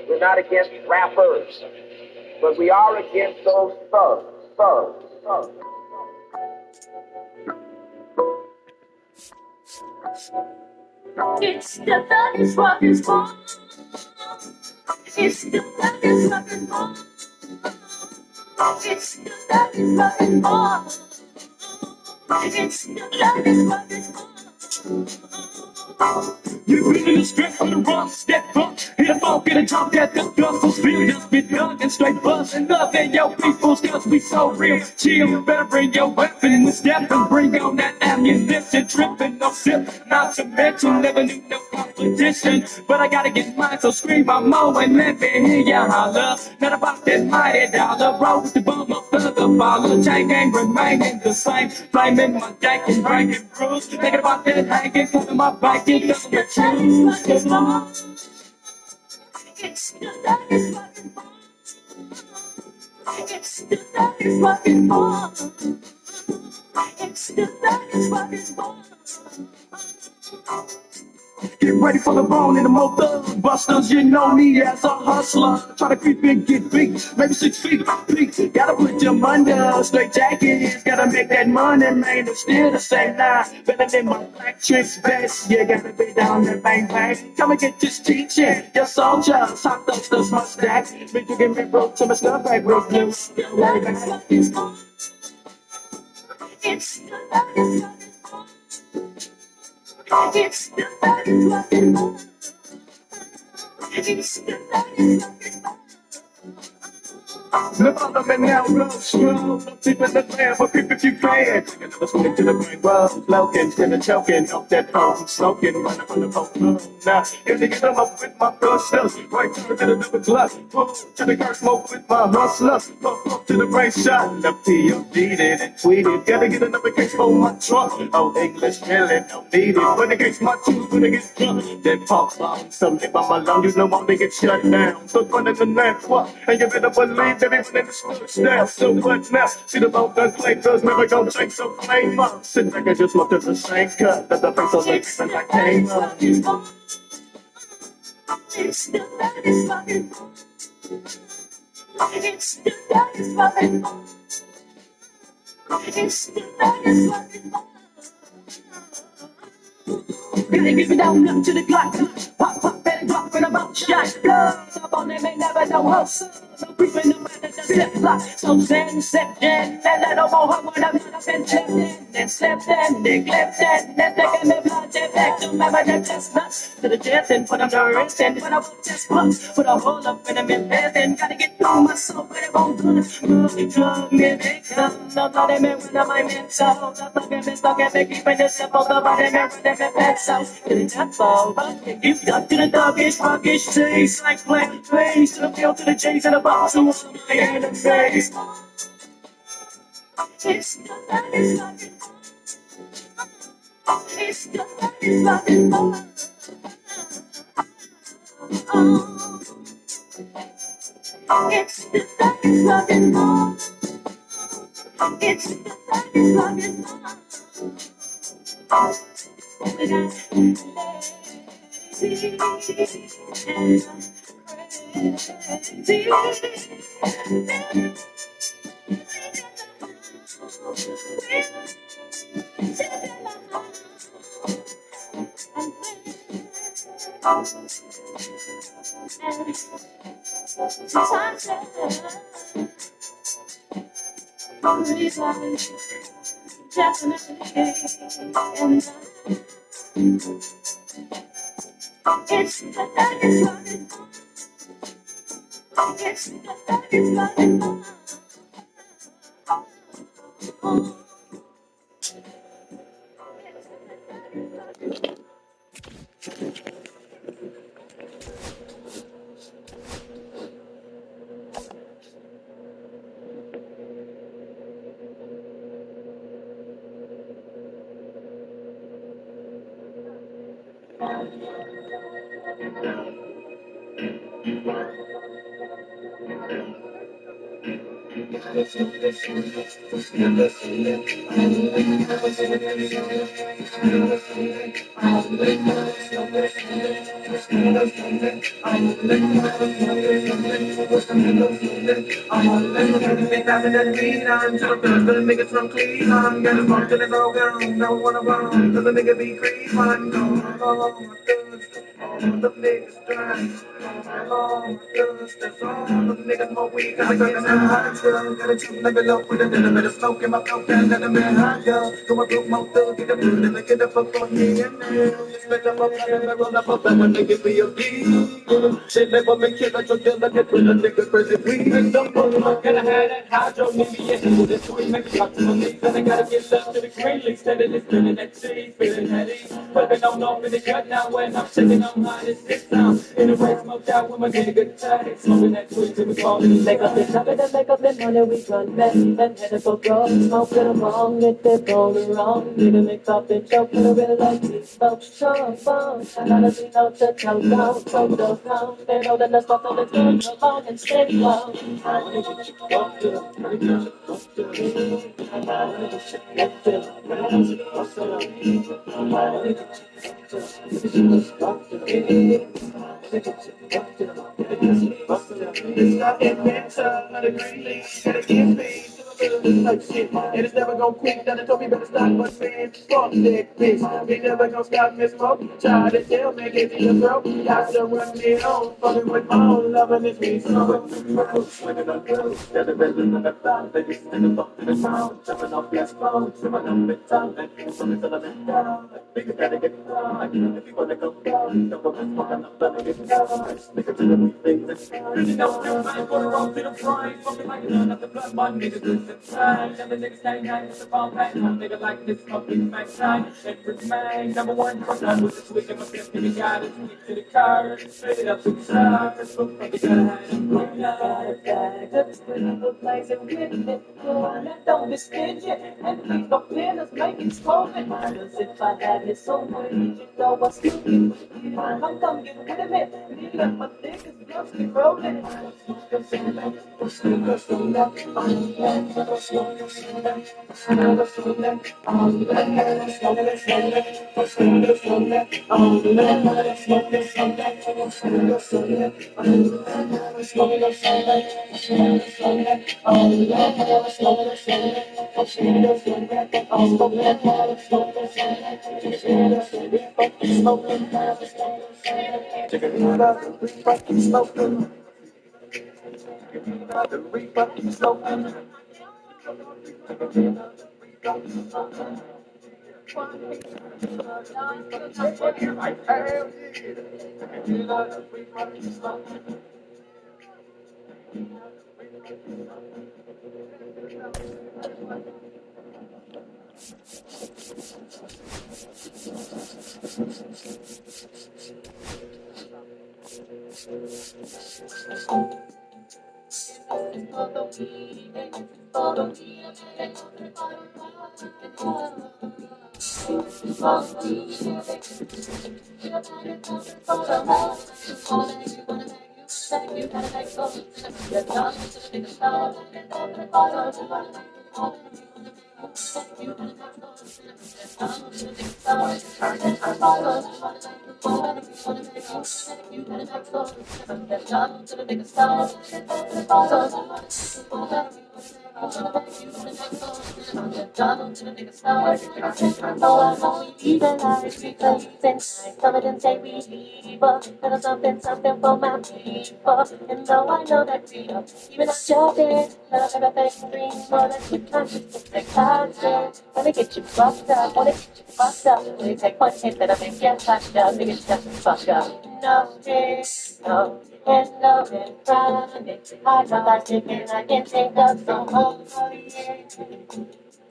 We're not against rappers, but we are against those thugs. It's the thug is what is born. It's the thug is what is born. It's the thug is what is born. It's the thug is what is born. You really the strength for the rough, step up, hit a funk, get a jump, that the guffles feel just be done and straight buzzing up in your peoples, cause we so real. Chill, better bring your weapon, we step and bring on that ammunition, tripping, no sip, not to mention, never knew no competition, but I gotta get mine, so scream my mo and let me hear ya holler. Not about that mighty dollar, roll with the bum up the baller, chain gang remaining the same, flaming my deck and breaking bruise, thinking about that hanging, coming my back, it doesn't get It's the thug is what is born. It's the thug is what is born. It's the thug is what is born. Get ready for the bone in the motor busters, you know me as a hustler. Try to creep and get beat, maybe 6 feet, peak. Gotta put them under, straight jackets. Gotta make that money, man, it's still the same now. Better than my black tricks vest, you gotta be down there, bang, bang. Come and get this teaching, your soldiers, hot dusters, my stack. Make you give me broke to my stuff, I broke blue. It's the thug is what is born. It's the thug is what is born. It's the thug is what is born. It's the thug is what is born. Look on them and now roll slow. Deep in the land, but creep if you can. Take another swing to the brain, roll, floating, still choking. Off that phone, smoking, running from the phone. Now, if they get them up with my thrusters, right turn to the double clutch. Pull to the car, smoke with my hustlers. Pump to the brain shot. The POD did and tweeted. Gotta get another case for my truck. Oh, English really don't need it. When it gets my tools, when it gets drunk, then pop bomb. Something by my lung, you know I'm gonna get shut down. So fun in the next what? And you better believe that even in the sports now. So what now? See the boat done play, does never gonna change, so claim up. Sit back and just look at the same cut. That the face on the It's the and I thug came is up. what is born. It's the thug is what is born. It's the thug is what is born. It's the thug is what is born. Gotta give it down up to the clock. Pop, pop, better drop in a box shot. Blood up on them, ain't never no hustle. No creeping up at the zip block. So zen, sip, then, and let them all hug when I'm not up and slept in. Then slept in, neglect in. Then taking me blood, take back to remember the chestnuts. To the death and put them to rest in. When I put test bucks, put a hole up in them in bed. Then gotta get through my soul, but it won't good. Drug me, make them. No bloody man when I'm my mental. Not looking me, stuck at me, keeping it simple. The body man, running me, pets out. To the tempo, you got to the doggish, rockish taste. Like black place, to the field, to the J's and the box. Who was my enemies? It's the thug is what is born. It's the thug is what is born. It's the thug is what is born. It's the thug is what is born. We got lazy and crazy. It's the thug is what is born. It's the thug is what is born. Niggas from Cleveland, got a phone till it's all gone. Don't wanna run, cause a nigga be creepin'. The niggas dry. Oh, that's all. The niggas more weed, cause I get in hot girl. Got a true level up with a little bit of smoke in my throat, can't let them in hot girl. So I broke my thug, get a blue, and I get up on me and now. Spend up a cut and roll up a bag, and niggas be a deal. Shit never make it like a deal, I get with a nigga crazy weed. And the fuck, gotta have that hydro, maybe a hit with this sweet, make it up to my knees. And I gotta get love to the green leaf, steady spinning that cheese, feeling that ease. Whipping on off in the cut now when I'm shaking, I'm high as this sound. In the way, smoked out with my nigga tight, smoking that tweet till we fall in the Make up the habit and make up the money, we run back and headed for broke. Smoke it along, get the going wrong. Need to mix up the choke, put a bit like these folks. So fun, I gotta see no to tell down, so go down. They know that the stuff that is good, along and stay low. It's not adventure, not a green leaf, gotta get paid. Like shit, and it's never gonna quit. Donna told me better stop, but man, fuck that bitch. We never gonna stop this smoke. Try to tell me, get to your throat. Got to run me on, fucking with my own loving is me. So swinging on girls, got the rhythm of the thought. They just stand up to the sound, jumping off that phone, swimming on the tongue, and things on the element down. Nigga gotta get down, if you wanna go down, don't go this fucking up, let me get down. Nigga to the weak things that's really no time for the road to the front, fucking like none of the blood, my niggas is the time. Never niggas stay hang with the ball hang on, nigga like this smoking back time. Every man, number one, from done with the switch, I'm a fifth, nigga got it, stick to the car, straight it up to the side, first book, nigga gotta hide it, bring it out. Just put up a place and get it going. Don't be stingy, and please don't plan us make it spoken. Cause if I had it so much, you know what's cooking. Come get with me. Me and my niggas just be rolling. Something for my people, and though I know that we don't even show it, love everything green, more than good times, it's like constant. Wanna get you fucked up, wanna get you fucked up. Only take one hit that I make you fucked up, nigga, shut the fuck up. No, no, and no, and crying. I know I can think of some more, yeah.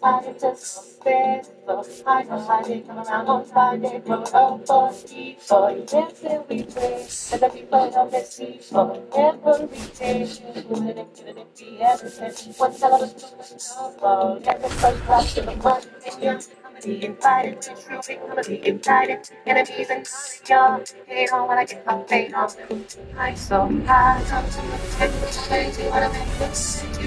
I just spend so I know I didn't come around on Friday, grow up for people. Yes, and we pray that the people of the sea for every day. Doing it, killing it, be everything. One tell of us to go. Get the first block to the one. I'm gonna be invited to true. I'm gonna be invited. Enemies and y'all. Hate on when I get my fate on. I'm so high.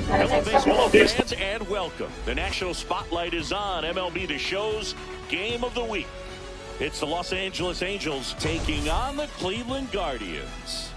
Hello, baseball fans, and welcome. The national spotlight is on MLB The Show's Game of the Week. It's the Los Angeles Angels taking on the Cleveland Guardians.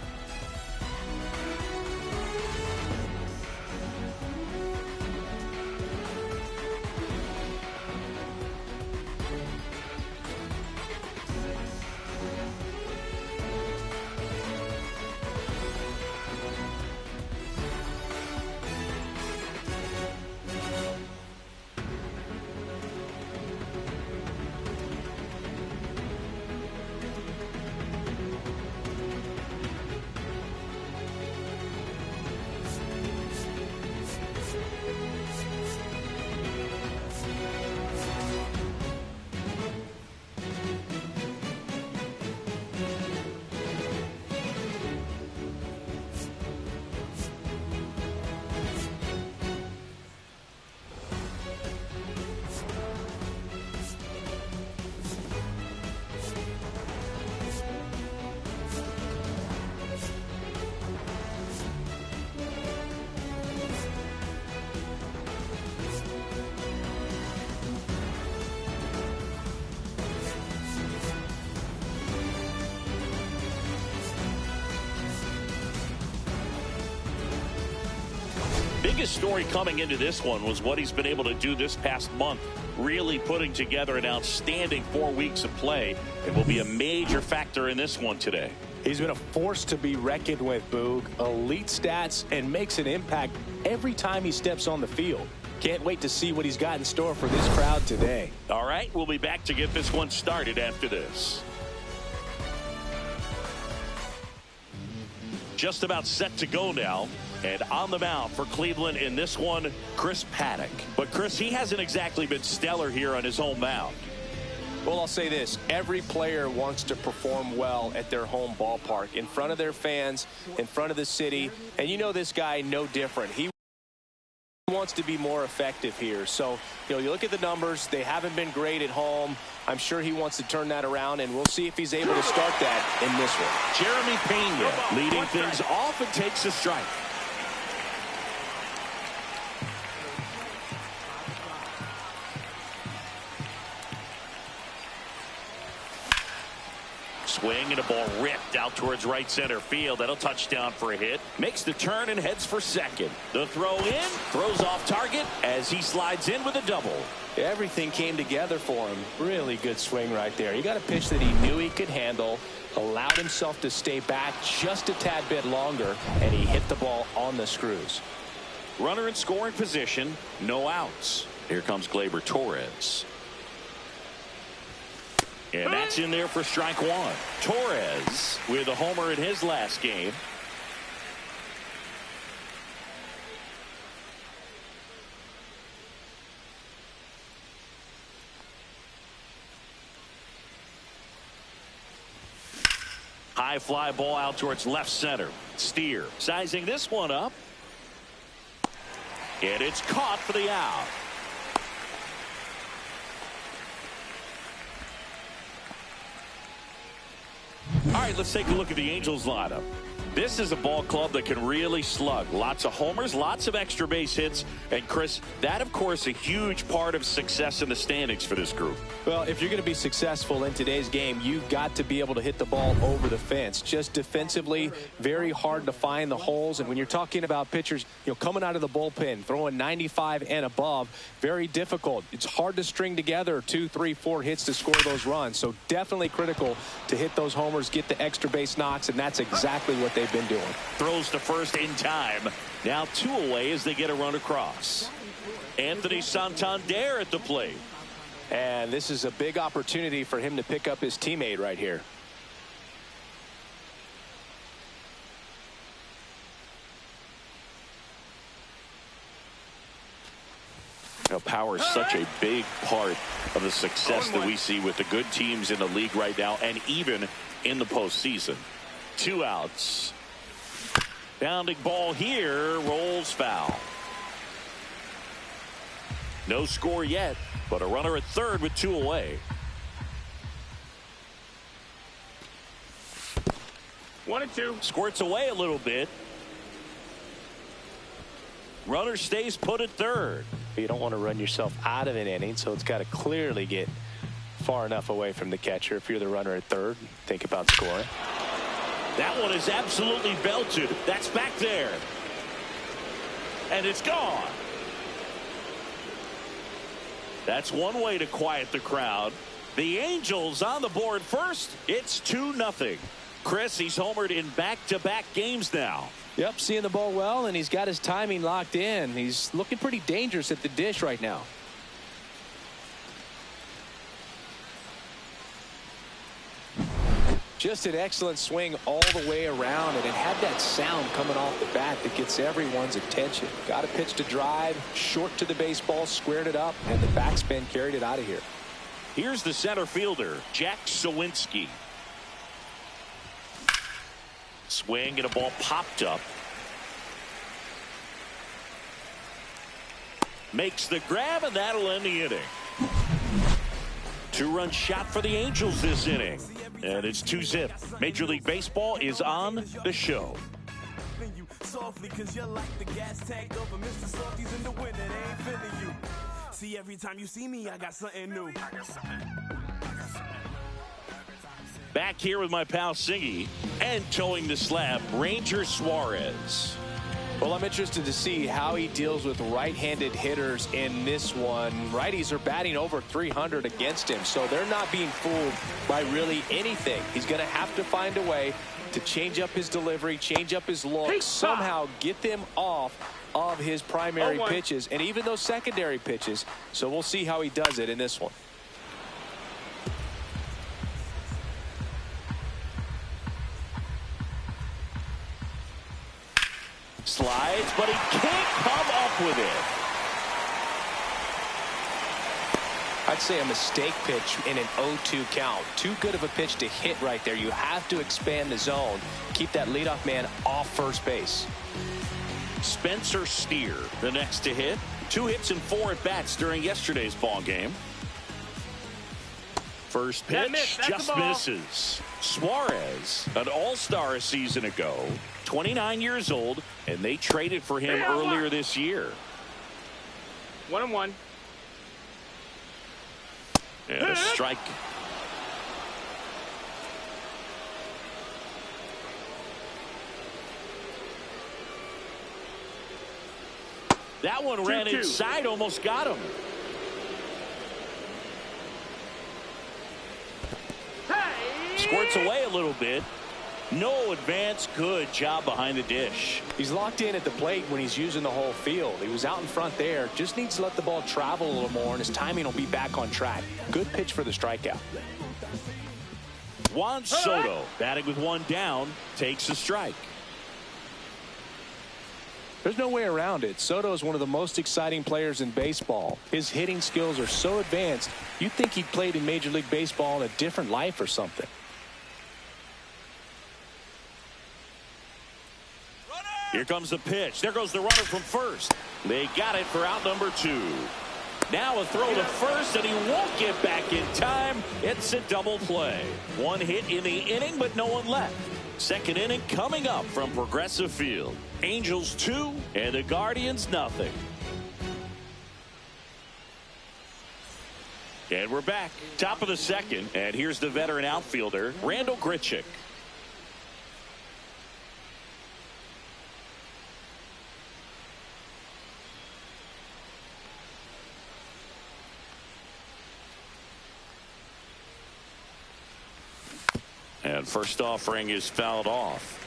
Biggest story coming into this one was what he's been able to do this past month, really putting together an outstanding 4 weeks of play, and will be a major factor in this one today. He's been a force to be reckoned with, Boog. Elite stats and makes an impact every time he steps on the field. Can't wait to see what he's got in store for this crowd today. All right, we'll be back to get this one started after this. Just about set to go now. And on the mound for Cleveland in this one, Chris Paddock. But Chris, he hasn't exactly been stellar here on his home mound. Well, I'll say this. Every player wants to perform well at their home ballpark, in front of their fans, in front of the city. And you know this guy no different. He wants to be more effective here. So, you look at the numbers. They haven't been great at home. I'm sure he wants to turn that around, and we'll see if he's able to start that in this one. Jeremy Pena leading things off and takes a strike. Swing and a ball ripped out towards right center field. That'll touch down for a hit. Makes the turn and heads for second. The throw in, throws off target as he slides in with a double. Everything came together for him. Really good swing right there. He got a pitch that he knew he could handle, allowed himself to stay back just a tad bit longer, and he hit the ball on the screws. Runner in scoring position, no outs. Here comes Gleyber Torres. And that's in there for strike one. Torres with a homer in his last game. High fly ball out towards left center. Steer sizing this one up. And it's caught for the out. All right, let's take a look at the Angels lineup. This is a ball club that can really slug. Lots of homers, lots of extra base hits. And, Chris, that, of course, a huge part of success in the standings for this group. Well, if you're going to be successful in today's game, you've got to be able to hit the ball over the fence. Just defensively, very hard to find the holes. And when you're talking about pitchers, coming out of the bullpen, throwing 95 and above, very difficult. It's hard to string together 2, 3, 4 hits to score those runs. So definitely critical to hit those homers, get the extra base knocks, and that's exactly what they've been doing. Throws to first in time. Now 2 away as they get a run across. Anthony Santander at the plate. And this is a big opportunity for him to pick up his teammate right here. Power is such a big part of the success that we see with the good teams in the league right now, and even in the postseason. 2 outs. Bounding ball here, rolls foul. No score yet, but a runner at third with 2 away. 1-2. Squirts away a little bit. Runner stays put at third. You don't want to run yourself out of an inning, so it's got to clearly get far enough away from the catcher. If you're the runner at third, think about scoring. That one is absolutely belted. That's back there. And it's gone. That's one way to quiet the crowd. The Angels on the board first. It's 2-0. Chris, he's homered in back-to-back games now. Yep, seeing the ball well, and he's got his timing locked in. He's looking pretty dangerous at the dish right now. Just an excellent swing all the way around, and it had that sound coming off the bat that gets everyone's attention. Got a pitch to drive, short to the baseball, squared it up, and the backspin carried it out of here. Here's the center fielder, Jack Sawinski. Swing and a ball popped up. Makes the grab, and that'll end the inning. 2-run shot for the Angels this inning. And it's 2-0. Major League Baseball is on the show. See, every time you see me, I got something new. Back here with my pal Singy, and towing the slab, Ranger Suarez. Well, I'm interested to see how he deals with right-handed hitters in this one. Righties are batting over 300 against him, so they're not being fooled by really anything. He's going to have to find a way to change up his delivery, change up his look, somehow get them off of his primary pitches and even those secondary pitches. So we'll see how he does it in this one. Slides, but he can't come up with it. I'd say a mistake pitch in an 0-2 count. Too good of a pitch to hit right there. You have to expand the zone. Keep that leadoff man off first base. Spencer Steer, the next to hit. 2 hits and 4 at-bats during yesterday's ball game. First pitch just misses. Suarez, an all-star a season ago, 29 years old, and they traded for him earlier this year. 1-1. And a strike. That one ran inside, almost got him. Squirts away a little bit. No advance. Good job behind the dish. He's locked in at the plate when he's using the whole field. He was out in front there. Just needs to let the ball travel a little more, and his timing will be back on track. Good pitch for the strikeout. Juan Soto, batting with 1 down, takes a strike. There's no way around it. Soto is one of the most exciting players in baseball. His hitting skills are so advanced, you'd think he played in Major League Baseball in a different life or something. Here comes the pitch. There goes the runner from first. They got it for out number 2. Now a throw to first, and he won't get back in time. It's a double play. 1 hit in the inning, but no one left. Second inning coming up from Progressive Field. Angels 2 and the Guardians nothing. And we're back. Top of the second. And here's the veteran outfielder, Randal Grichuk. And first offering is fouled off.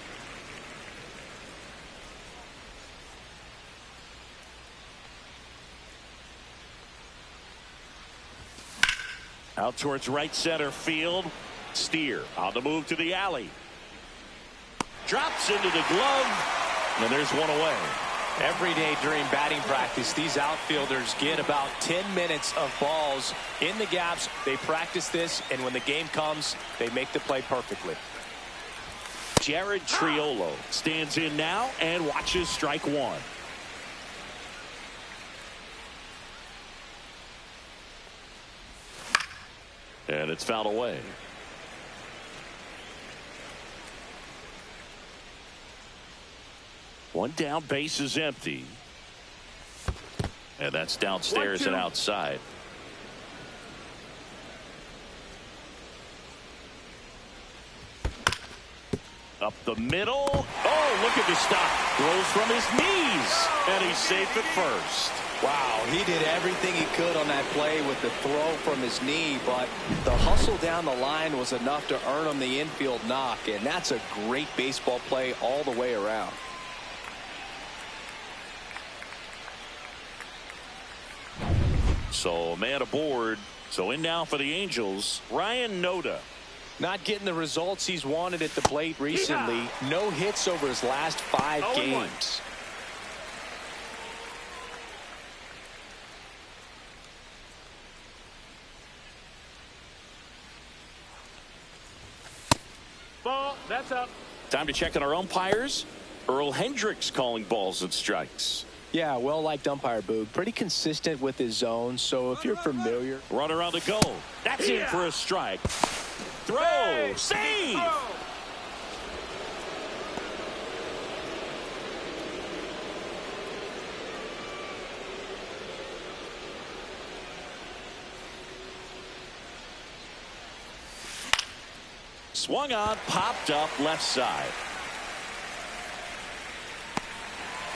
Out towards right center field. Steer on the move to the alley. Drops into the glove. And there's one away. Every day during batting practice, these outfielders get about 10 minutes of balls in the gaps. They practice this, and when the game comes, they make the play perfectly. Jared Triolo stands in now and watches strike 1. And it's fouled away. One down, base is empty. And that's downstairs and outside. Up the middle. Oh, look at the stop. Throws from his knees. And he's safe at first. Wow, he did everything he could on that play with the throw from his knee, but the hustle down the line was enough to earn him the infield knock, and that's a great baseball play all the way around. So, man aboard. So in now for the Angels, Ryan Noda. Not getting the results he's wanted at the plate recently. No hits over his last 5 games. Ball, that's up. Time to check on our umpires. Earl Hendricks calling balls and strikes. Yeah, well-liked umpire, Boog. Pretty consistent with his zone, so if you're familiar. Runner on the go. That's in for a strike. Throw. Save. Swung on, popped up left side.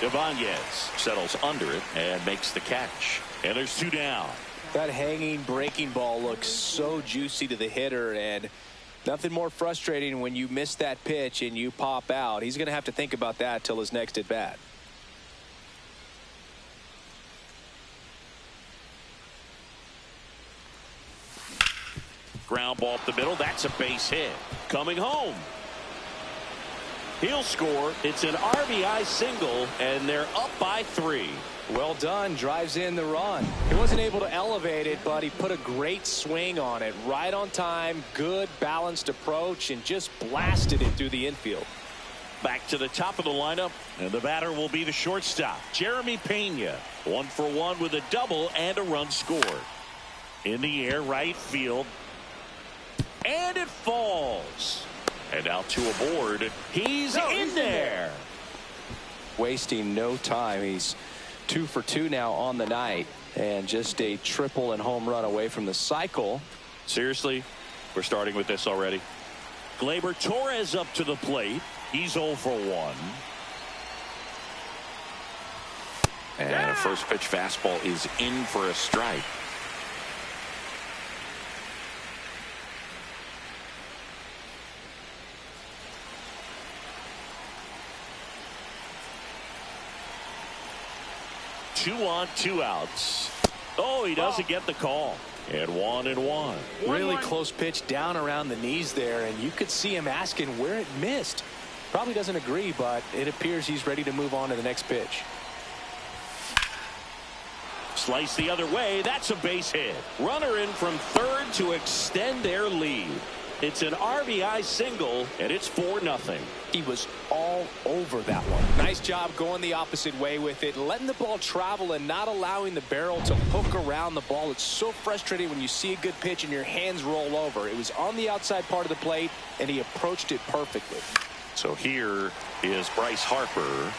Ibanez settles under it and makes the catch. And there's 2 down. That hanging breaking ball looks so juicy to the hitter, and nothing more frustrating when you miss that pitch and you pop out. He's going to have to think about that till his next at bat. Ground ball up the middle. That's a base hit. Coming home. He'll score. It's an RBI single, and they're up by 3. Well done. Drives in the run. He wasn't able to elevate it, but he put a great swing on it. Right on time. Good balanced approach, and just blasted it through the infield. Back to the top of the lineup, and the batter will be the shortstop, Jeremy Pena. 1 for 1 with a double and a run scored. In the air, right field. And it falls. And now 2 aboard. He's in there. Wasting no time. He's 2 for 2 now on the night, and just a triple and home run away from the cycle. Seriously, we're starting with this already. Gleyber Torres up to the plate. He's 0 for 1. And a first pitch fastball is in for a strike. Two on, 2 outs. Oh, he doesn't get the call. And 1-1. Really close pitch down around the knees there, and you could see him asking where it missed. Probably doesn't agree, but it appears he's ready to move on to the next pitch. Slice the other way. That's a base hit. Runner in from third to extend their lead. It's an RBI single, and it's 4-0. He was all over that one. Nice job going the opposite way with it, letting the ball travel and not allowing the barrel to hook around the ball. It's so frustrating when you see a good pitch and your hands roll over. It was on the outside part of the plate, and he approached it perfectly. So here is Bryce Harper.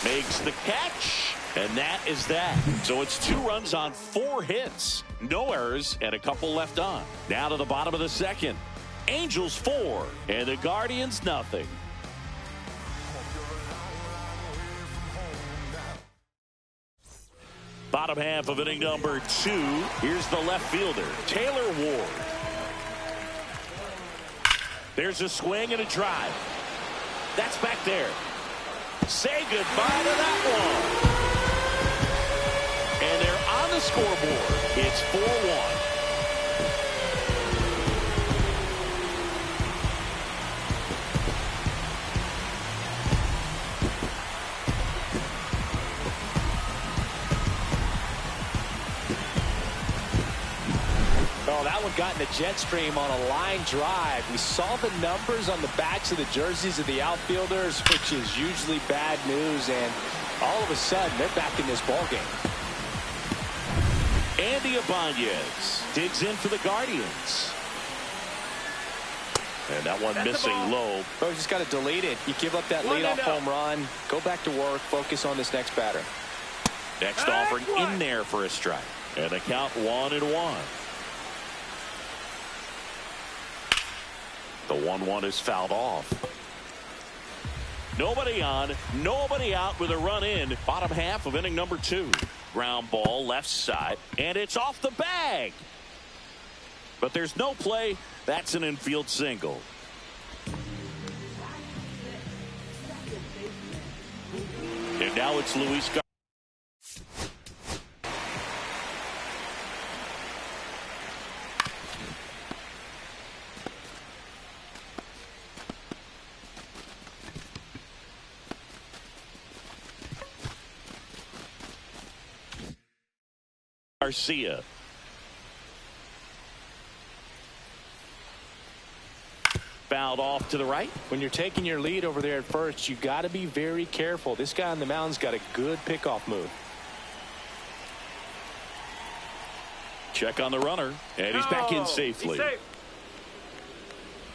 Makes the catch. And that is that. So it's 2 runs on 4 hits. No errors and a couple left on. Now to the bottom of the second. Angels 4 and the Guardians nothing. Bottom half of inning number 2. Here's the left fielder, Taylor Ward. There's a swing and a drive. That's back there. Say goodbye to that one. And they're on the scoreboard. It's 4-1. Oh, that one got in the jet stream on a line drive. We saw the numbers on the backs of the jerseys of the outfielders, which is usually bad news, and all of a sudden they're back in this ball game. Andy Ibanez digs in for the Guardians. And that one missing low. Oh, just got to delete it. You give up that leadoff home run, go back to work, focus on this next batter. Next offering in there for a strike. And the count 1-1. The 1-1 is fouled off. Nobody on, nobody out with a run in. Bottom half of inning number 2. Ground ball left side, and it's off the bag. But there's no play. That's an infield single. And now it's Luis Garcia. Fouled off to the right. When you're taking your lead over there at first, you got to be very careful. This guy on the mound's got a good pickoff move. Check on the runner, and he's back in safely.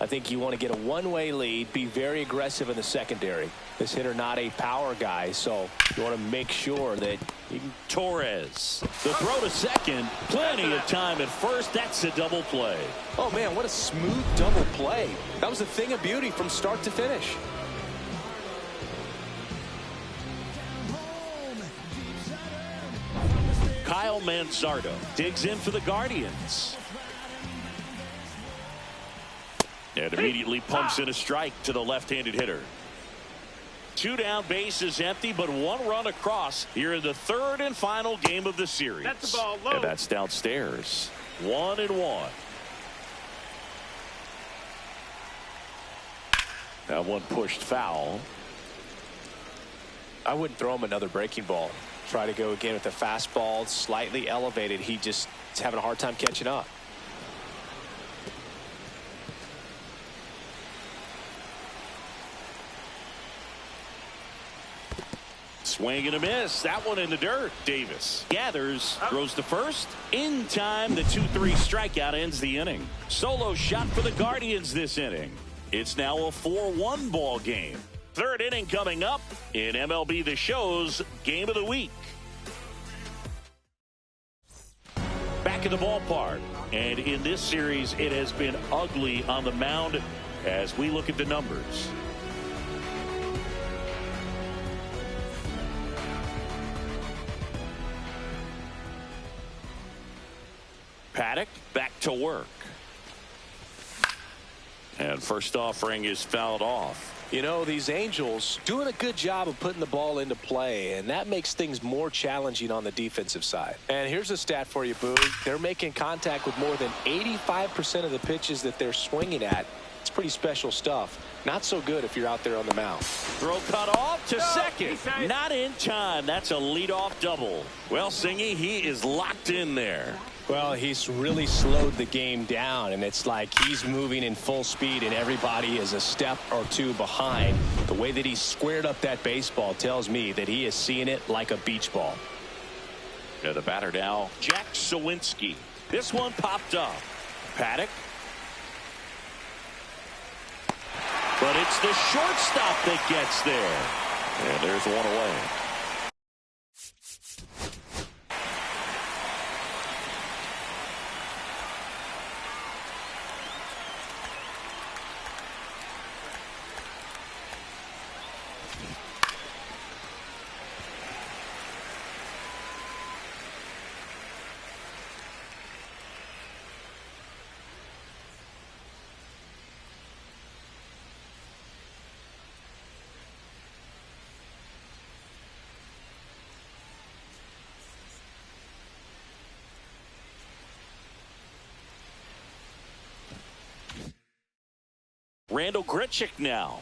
I think you want to get a one-way lead, be very aggressive in the secondary. This hitter not a power guy, so you want to make sure that you can. Torres, the throw to second, plenty of time at first. That's a double play. Oh man, what a smooth double play. That was a thing of beauty from start to finish. Kyle Manzardo digs in for the Guardians. And immediately pumps in a strike to the left-handed hitter. 2 down, bases empty, but 1 run across here in the 3rd and final game of the series. That's the ball low. And that's downstairs. 1-1. That one pushed foul. I wouldn't throw him another breaking ball. Try to go again with the fastball, slightly elevated. He just is having a hard time catching up. Swing and a miss. That one in the dirt. Davis gathers, throws to first. In time, the 2-3 strikeout ends the inning. Solo shot for the Guardians this inning. It's now a 4-1 ball game. 3rd inning coming up in MLB The Show's Game of the Week. Back in the ballpark. And in this series, it has been ugly on the mound as we look at the numbers. Paddock back to work. And first offering is fouled off. You know, these Angels doing a good job of putting the ball into play, and that makes things more challenging on the defensive side. And here's a stat for you, Boo. They're making contact with more than 85% of the pitches that they're swinging at. It's pretty special stuff. Not so good if you're out there on the mound. Throw cut off to second. Not in time. That's a leadoff double. Well, Singy, he is locked in there. Well, he's really slowed the game down, and it's like he's moving in full speed, and everybody is a step or 2 behind. The way that he squared up that baseball tells me that he is seeing it like a beach ball. Yeah, the batter now, Jack Sawinski. This one popped up. Paddock. But it's the shortstop that gets there. And there's one away. Randall Grichuk now.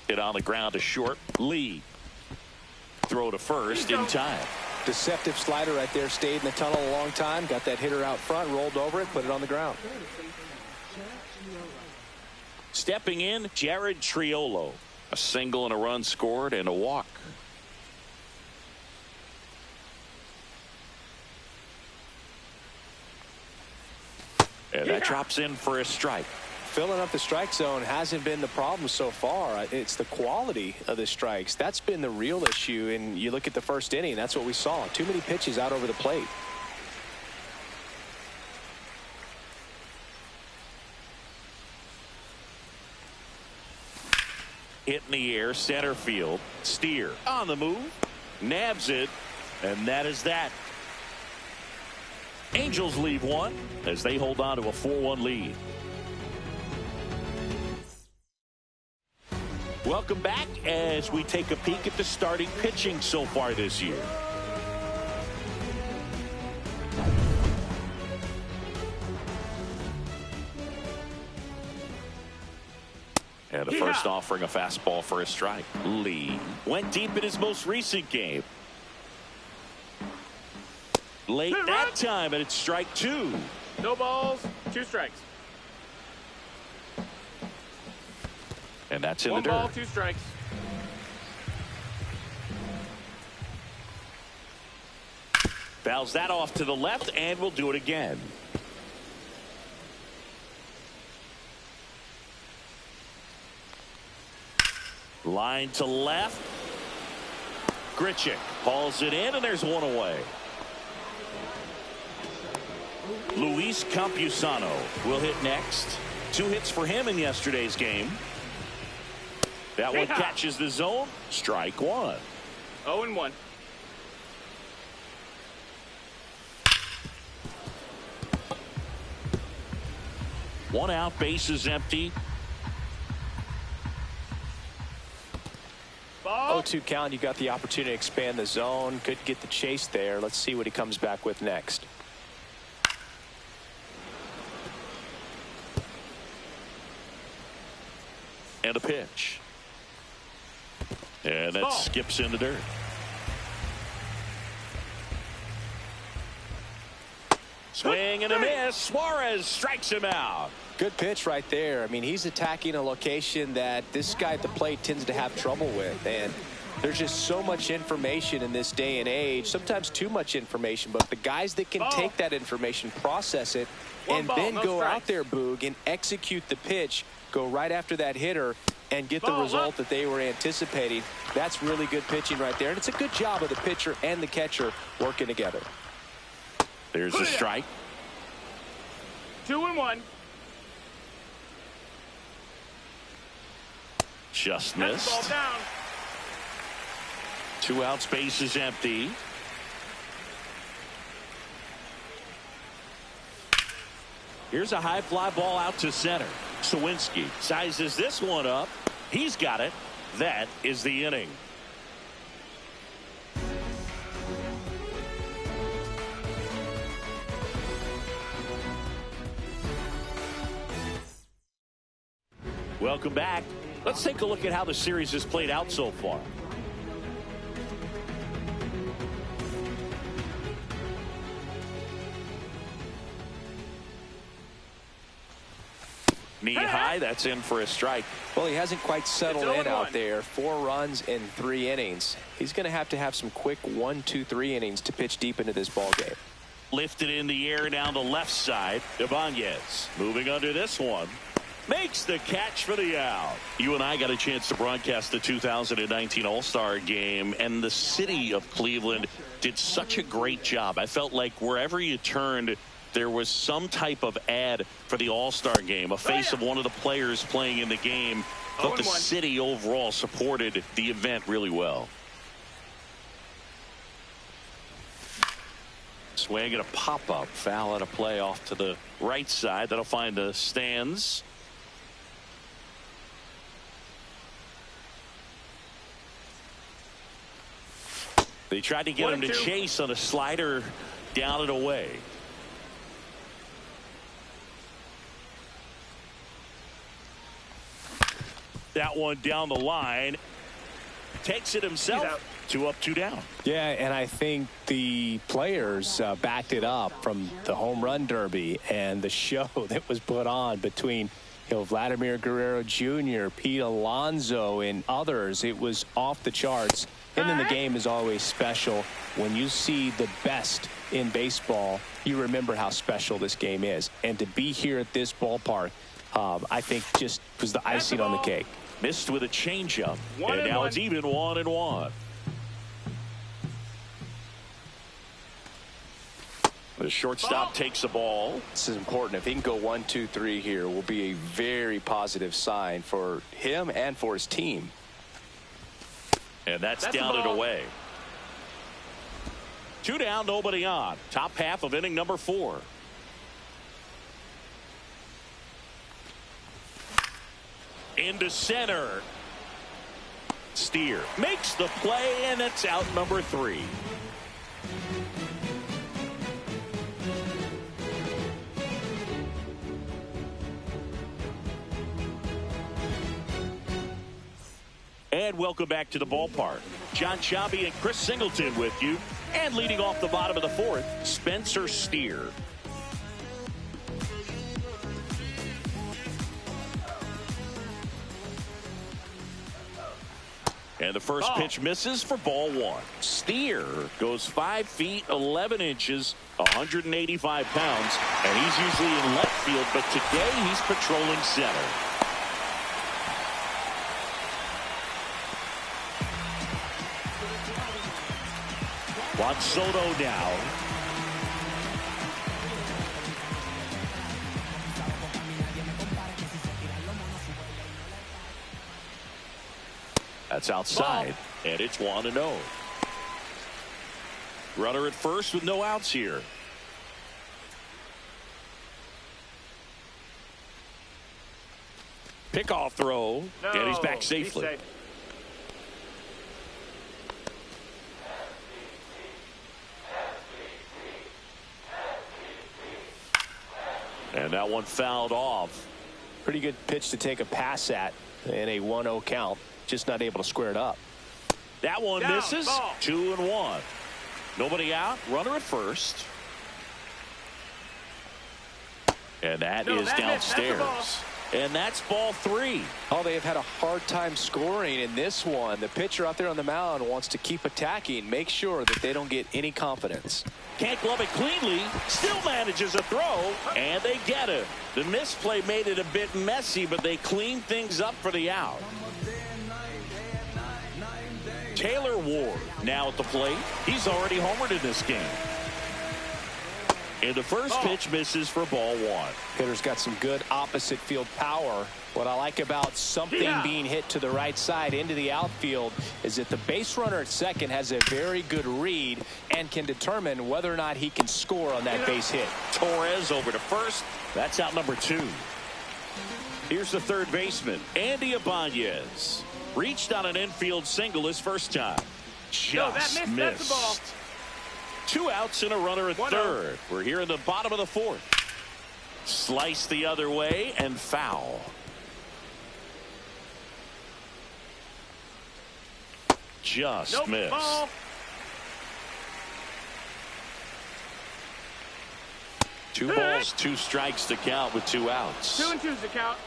Hit on the ground to short. Lee. Throw to first in time. Deceptive slider right there. Stayed in the tunnel a long time. Got that hitter out front. Rolled over it. Put it on the ground. Stepping in, Jared Triolo. A single and a run scored and a walk. And that drops in for a strike. Filling up the strike zone hasn't been the problem so far. It's the quality of the strikes. That's been the real issue. And you look at the first inning, that's what we saw. Too many pitches out over the plate. Hit in the air, center field. Steer on the move. Nabs it. And that is that. Angels leave one as they hold on to a 4-1 lead. Welcome back as we take a peek at the starting pitching so far this year. And the first offering, a fastball for a strike. Lee went deep in his most recent game. Late that time, and it's strike 2. No balls, 2 strikes. And that's in the 1 dirt. ball, 2 strikes. Fouls that off to the left, and we'll do it again. Line to left. Grichuk hauls it in, and there's one away. Luis Campusano will hit next. 2 hits for him in yesterday's game. That one catches the zone. Strike 1. 0-1. One out, base is empty. Ball. 0-2 count. You got the opportunity to expand the zone. Could get the chase there. Let's see what he comes back with next. And a pitch. And that skips in the dirt. Swing and a miss. Suarez strikes him out. Good pitch right there. I mean, he's attacking a location that this guy at the plate tends to have trouble with. And there's just so much information in this day and age, sometimes too much information. But the guys that can take that information, process it, and then go out there, Boog, and execute the pitch, go right after that hitter, and get the result that they were anticipating. That's really good pitching right there. And it's a good job of the pitcher and the catcher working together. There's a strike. 2-1. Just Ball missed. down. 2 outs, base is empty. Here's a high fly ball out to center. Sawinski sizes this one up. He's got it. That is the inning. Welcome back. Let's take a look at how the series has played out so far. Knee high, that's in for a strike. Well, he hasn't quite settled in out there. 4 runs in 3 innings. He's going to have some quick 1, 2, 3 innings to pitch deep into this ball game. Lifted in the air down the left side. Ibanez moving under this one. Makes the catch for the out. You and I got a chance to broadcast the 2019 All-Star game, and the city of Cleveland did such a great job. I felt like wherever you turned, there was some type of ad for the All-Star game, a face of one of the players playing in the game. But the city overall supported the event really well. Swing and a pop-up. Foul at a play off to the right side. That'll find the stands. They tried to get him to chase on a slider down and away. That one down the line. Takes it himself. 2 up, 2 down. Yeah, and I think the players backed it up from the home run derby and the show that was put on between Vladimir Guerrero Jr., Pete Alonso, and others. It was off the charts. And then the game is always special. When you see the best in baseball, you remember how special this game is. And to be here at this ballpark, I think just was the icing on the cake. Missed with a changeup. And now it's even 1-1. The shortstop takes the ball. This is important. If he can go 1, 2, 3 here, will be a very positive sign for him and for his team. And that's That's down the and ball. away. 2 down, nobody on. Top half of inning number 4. Into center. Steer makes the play, and it's out number 3. And welcome back to the ballpark. John Sciambi and Chris Singleton with you. And leading off the bottom of the 4th, Spencer Steer. And the first pitch misses for ball 1. Steer goes 5 feet 11 inches, 185 pounds, and he's usually in left field, but today he's patrolling center. Juan Soto now. That's outside, and it's 1-0. Runner at first with no outs here. Pickoff throw, and he's back safely. He's safe. And that one fouled off. Pretty good pitch to take a pass at in a 1-0 count. Just not able to square it up. That one Down, misses. ball. 2-1. Nobody out. Runner at first. And that is downstairs. And that's ball 3. Oh, they have had a hard time scoring in this one. The pitcher out there on the mound wants to keep attacking, make sure that they don't get any confidence. Can't glove it cleanly. Still manages a throw. And they get it. The misplay made it a bit messy, but they cleaned things up for the out. Taylor Ward now at the plate. He's already homered in this game. And the first pitch misses for ball 1. Hitter's got some good opposite field power. What I like about something being hit to the right side into the outfield is that the base runner at second has a very good read and can determine whether or not he can score on that base hit. Torres over to first. That's out number 2. Here's the third baseman, Andy Ibanez. Reached on an infield single his first time. Just missed. That's the ball. 2 outs and a runner at 1-0. third. We're here in the bottom of the 4th. Slice the other way and foul. Just missed. Ball. 2 balls, 2 strikes to count with 2 outs. 2 and 2's the count.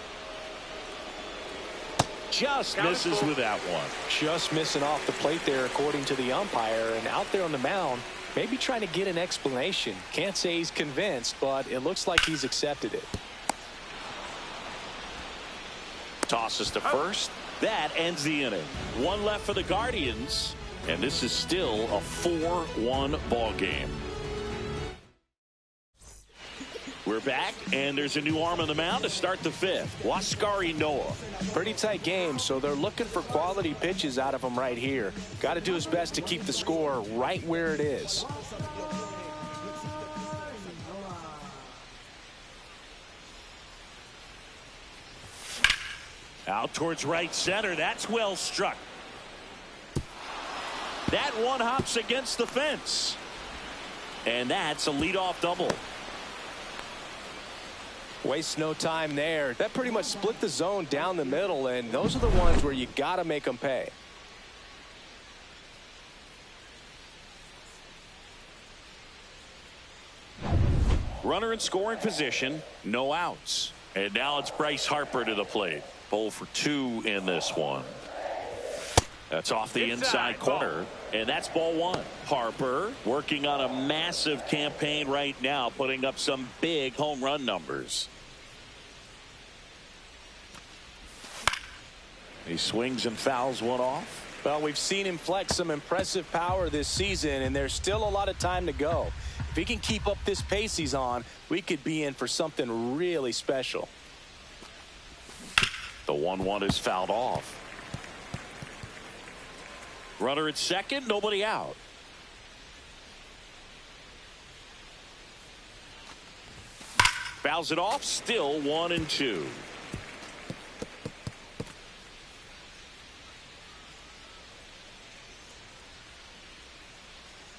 Just Count misses is full. with that one. Just missing off the plate there according to the umpire, and out there on the mound maybe trying to get an explanation. Can't say he's convinced, but it looks like he's accepted it. Tosses to first. That ends the inning. 1 left for the Guardians, and this is still a 4-1 ball game. We're back, and there's a new arm on the mound to start the 5th. Huascar Noah. Pretty tight game, so they're looking for quality pitches out of him right here. Got to do his best to keep the score right where it is. Out towards right center. That's well struck. That one hops against the fence. And that's a leadoff double. Waste no time there. That pretty much split the zone down the middle, and those are the ones where you got to make them pay. Runner in scoring position, no outs. And now it's Bryce Harper to the plate. 0 for 2 in this one. That's off the inside corner, and that's ball 1. Harper working on a massive campaign right now, putting up some big home run numbers. He swings and fouls one off. Well, we've seen him flex some impressive power this season, and there's still a lot of time to go. If he can keep up this pace he's on, we could be in for something really special. The 1-1 is fouled off. Runner at second, nobody out. Fouls it off, still 1-2.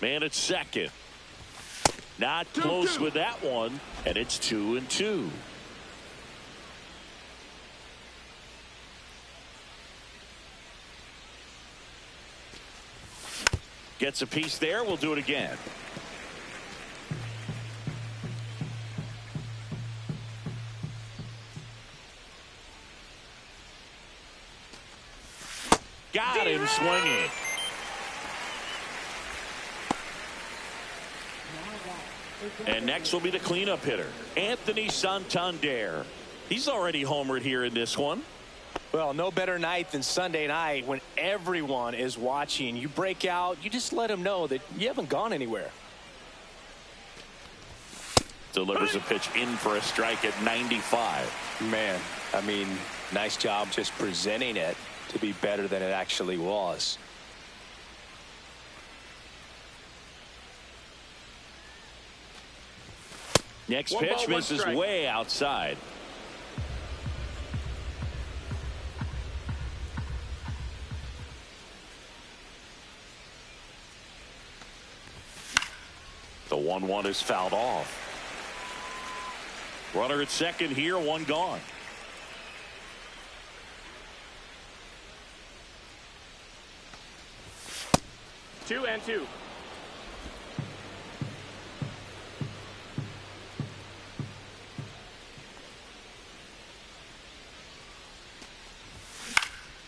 Man at second. Not close with that one, and it's 2-2. Gets a piece there. We'll do it again. Got him swinging. And next will be the cleanup hitter, Anthony Santander. He's already homered here in this one. Well, no better night than Sunday night when everyone is watching. You break out, you just let them know that you haven't gone anywhere. Delivers a pitch in for a strike at 95. Man, I mean, nice job just presenting it to be better than it actually was. Next pitch misses way outside. The 1-1 is fouled off. Runner at second here, one gone. Two and two.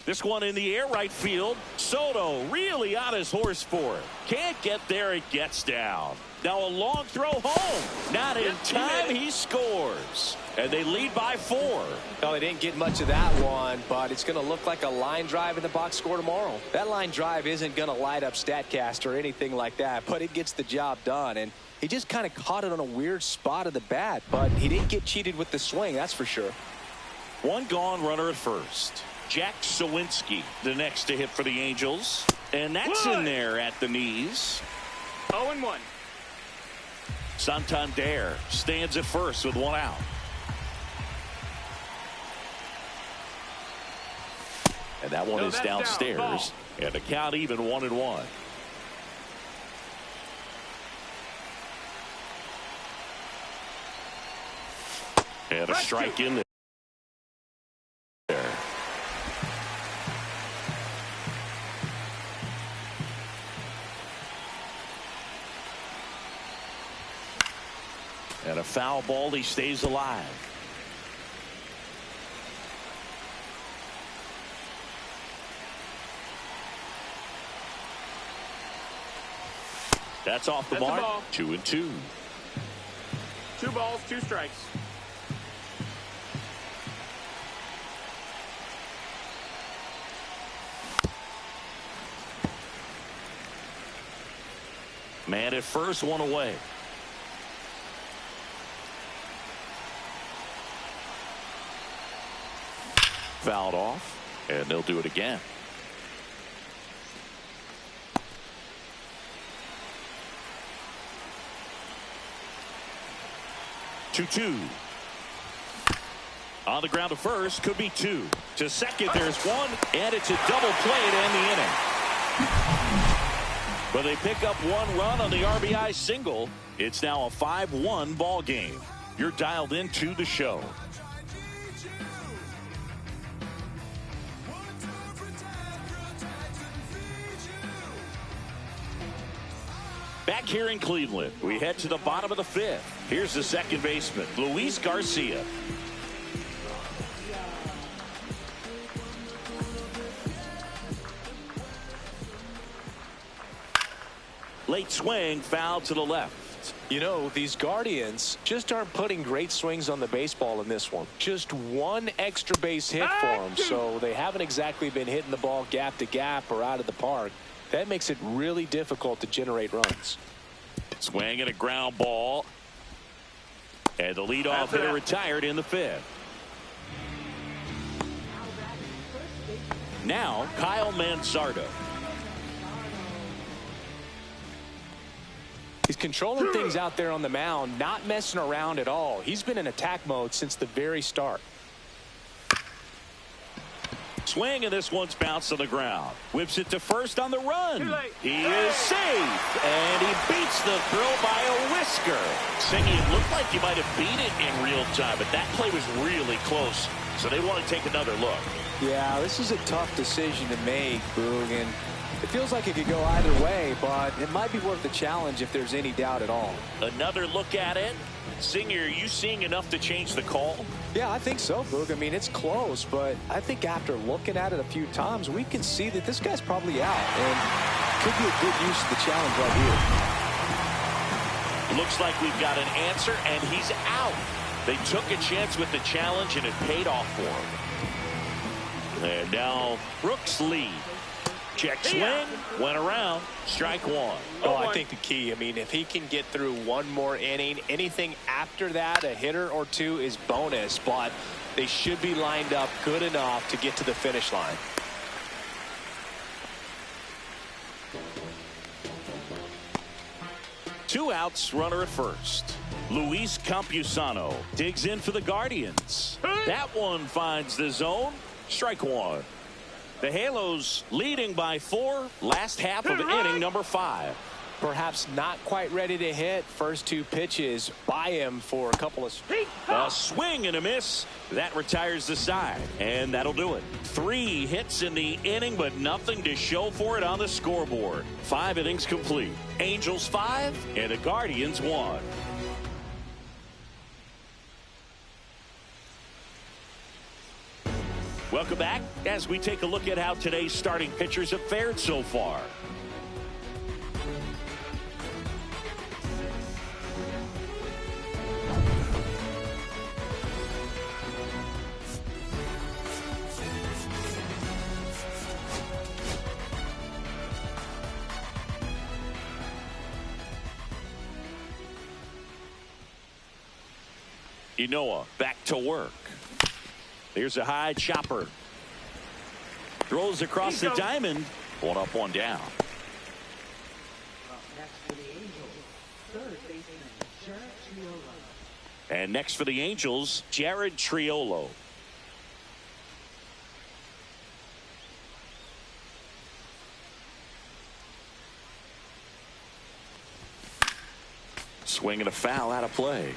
This one in the air, right field. Soto really on his horse for it. Can't get there, it gets down. Now a long throw home. Not in time, he scores. And they lead by 4. No, they didn't get much of that one, but it's going to look like a line drive in the box score tomorrow. That line drive isn't going to light up StatCast or anything like that, but it gets the job done. And he just kind of caught it on a weird spot of the bat, but he didn't get cheated with the swing, that's for sure. One gone, runner at first. Jack Sawinski, the next to hit for the Angels. And that's in there at the knees. 0-1. Santander stands at first with one out. And that one is downstairs. And the count even 1-1. And a strike in there. And a foul ball, he stays alive. That's off the mark. 2-2. 2 balls, 2 strikes. Man at first, one away. Fouled off, and they'll do it again. Two. On the ground to first, could be 2. To second, there's 1, and it's a double play to end the inning. But they pick up 1 run on the RBI single. It's now a 5-1 ball game. You're dialed into the show. Back here in Cleveland, we head to the bottom of the 5th. Here's the second baseman, Luis Garcia. Late swing, foul to the left. You know, these Guardians just aren't putting great swings on the baseball in this one. Just 1 extra base hit for them, so they haven't exactly been hitting the ball gap to gap or out of the park. That makes it really difficult to generate runs. Swing and a ground ball. And the leadoff hitter retired in the 5th. Now, Kyle Manzardo. controlling things out there on the mound, not messing around at all. He's been in attack mode since the very start. Swing, and this one's bounced on the ground. Whips it to first on the run. He is safe, and he beats the throw by a whisker. Singy, it looked like you might have beat it in real time, but that play was really close, so they want to take another look. Yeah, this is a tough decision to make, Boog, and it feels like it could go either way, but it might be worth the challenge if there's any doubt at all. Another look at it. Singer, are you seeing enough to change the call? Yeah, I think so, Boog. I mean, it's close, but I think after looking at it a few times, we can see that this guy's probably out, and could be a good use of the challenge right here. Looks like we've got an answer, and he's out. They took a chance with the challenge, and it paid off for him. And now Brooks lead. Check swing, went around, strike one. Oh, I think the key, I mean, if he can get through one more inning, anything after that, a hitter or two is bonus, but they should be lined up good enough to get to the finish line. Two outs, runner at first. Luis Campusano digs in for the Guardians. That one finds the zone, strike one. The Halos leading by 4, last half of inning number 5. Perhaps not quite ready to hit. First two pitches by him for a couple of... A swing and a miss. That retires the side, and that'll do it. 3 hits in the inning, but nothing to show for it on the scoreboard. 5 innings complete. Angels 5, and the Guardians 1. Welcome back as we take a look at how today's starting pitchers have fared so far. Inoa back to work. Here's a high chopper. Throws across the diamond. One up, one down. And next for the Angels, Jared Triolo. Swing and a foul out of play.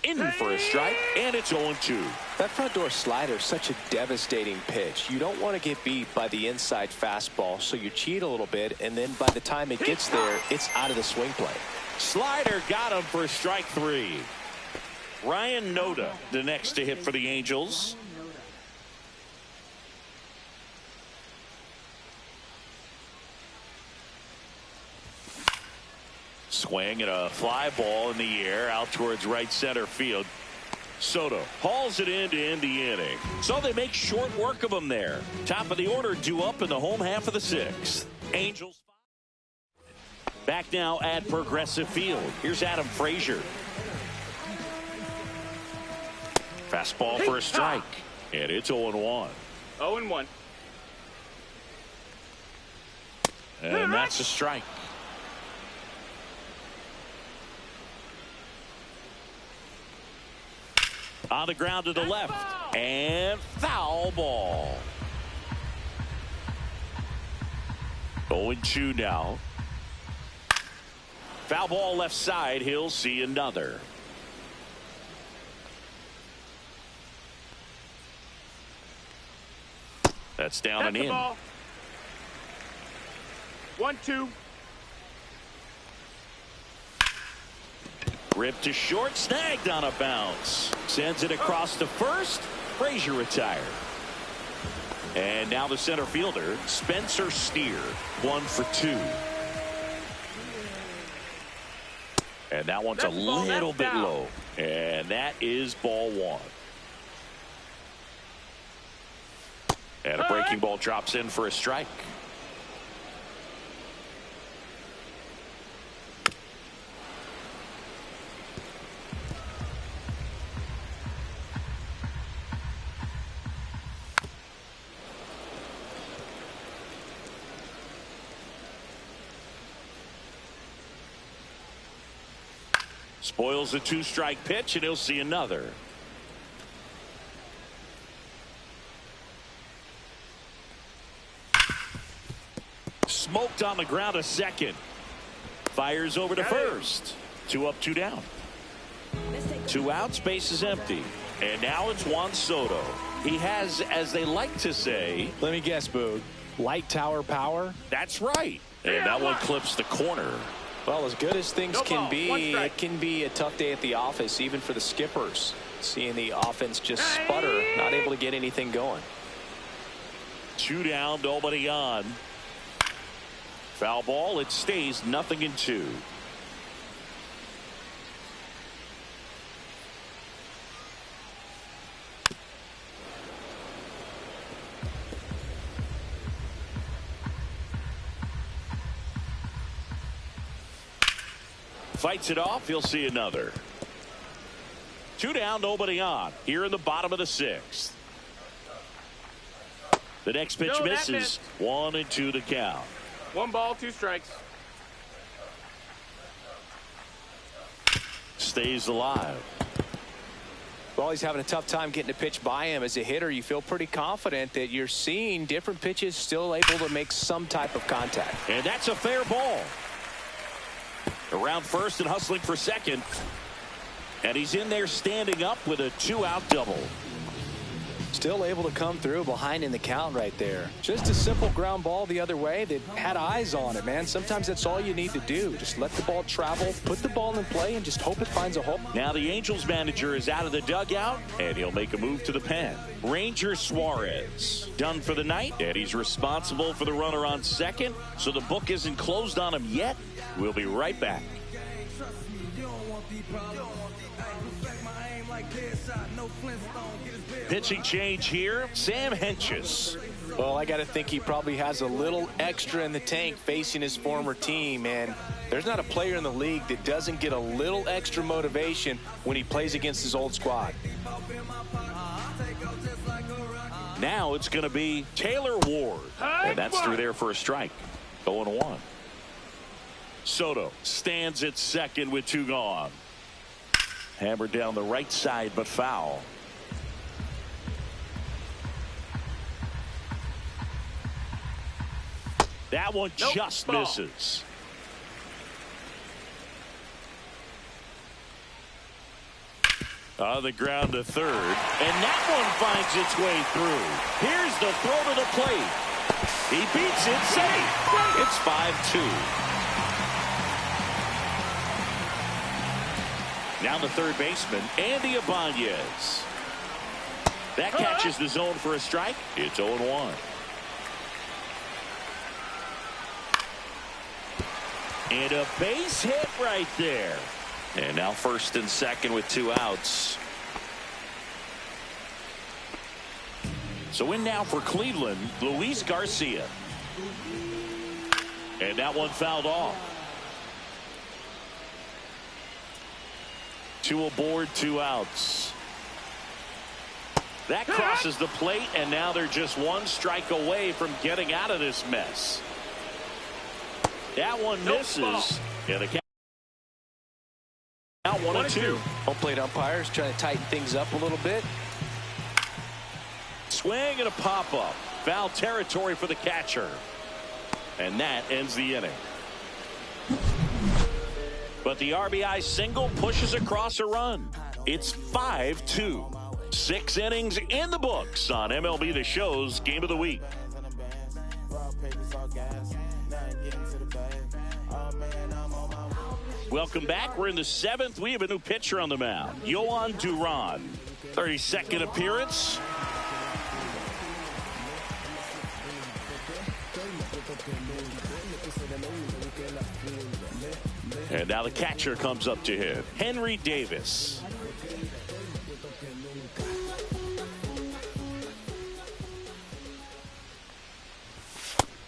In for a strike, and it's 0-2. That front door slider is such a devastating pitch. You don't want to get beat by the inside fastball, so you cheat a little bit, and then by the time it gets there, it's out of the swing play. Slider got him for strike 3. Ryan Noda, the next to hit for the Angels. Swing and a fly ball in the air out towards right center field. Soto hauls it in to end the inning. So they make short work of him there. Top of the order due up in the home half of the 6th. Angels back now at Progressive Field. Here's Adam Frazier. Fastball for a strike. And it's 0-1. 0-1. And that's a strike. On the ground to the left. And foul ball. 0-2 now. Foul ball left side. He'll see another. That's down and in. 1-2. Ripped to short, snagged on a bounce. Sends it across to first. Frazier retired. And now the center fielder, Spencer Steer, 1 for 2. And that one's a little bit low. And that is ball 1. And a breaking ball drops in for a strike. Spoils a 2-strike pitch, and he'll see another. Smoked on the ground to second. Fires over to first. 2 up, 2 down. 2 outs, base is empty. And now it's Juan Soto. He has, as they like to say, let me guess, Boog, light tower power. That's right. And that one clips the corner. Well, as good as things can be, it can be a tough day at the office, even for the skippers. Seeing the offense just sputter, not able to get anything going. 2 down, nobody on. Foul ball, it stays 0-2. Fights it off. He'll see another. 2 down, nobody on. Here in the bottom of the 6th. The next pitch misses. 1-2 to count. 1 ball, 2 strikes. Stays alive. Well, he's having a tough time getting a pitch by him. As a hitter, you feel pretty confident that you're seeing different pitches still able to make some type of contact. And that's a fair ball. Around first and hustling for second. And he's in there standing up with a 2-out double. Still able to come through behind in the count right there. Just a simple ground ball the other way that had eyes on it, man. Sometimes that's all you need to do. Just let the ball travel, put the ball in play, and just hope it finds a hole. Now the Angels manager is out of the dugout, and he'll make a move to the pen. Ranger Suarez done for the night, and he's responsible for the runner on second, so the book isn't closed on him yet. We'll be right back. Pitching change here, Sam Hentges. Well, I got to think he probably has a little extra in the tank facing his former team, and there's not a player in the league that doesn't get a little extra motivation when he plays against his old squad. Now it's going to be Taylor Ward, and that's through there for a strike. 0-1. Soto stands at second with 2 gone. Hammered down the right side, but foul. That one just misses. On the ground to third, and that one finds its way through. Here's the throw to the plate. He beats it safe. It's 5-2. Now the third baseman, Andy Ibanez. That catches the zone for a strike. It's 0-1. And a base hit right there. And now first and second with 2 outs. So in now for Cleveland, Luis Garcia. And that one fouled off. 2 aboard, 2 outs. That crosses the plate, and now they're just 1 strike away from getting out of this mess. That one misses. And the count 1-2. Home plate umpires trying to tighten things up a little bit. Swing and a pop-up. Foul territory for the catcher. And that ends the inning. But the RBI single pushes across a run. It's 5-2. 6 innings in the books on MLB The Show's Game of the Week. Welcome back. We're in the 7th. We have a new pitcher on the mound, Yohan Duran. 32nd appearance. And now the catcher comes up to him, Henry Davis.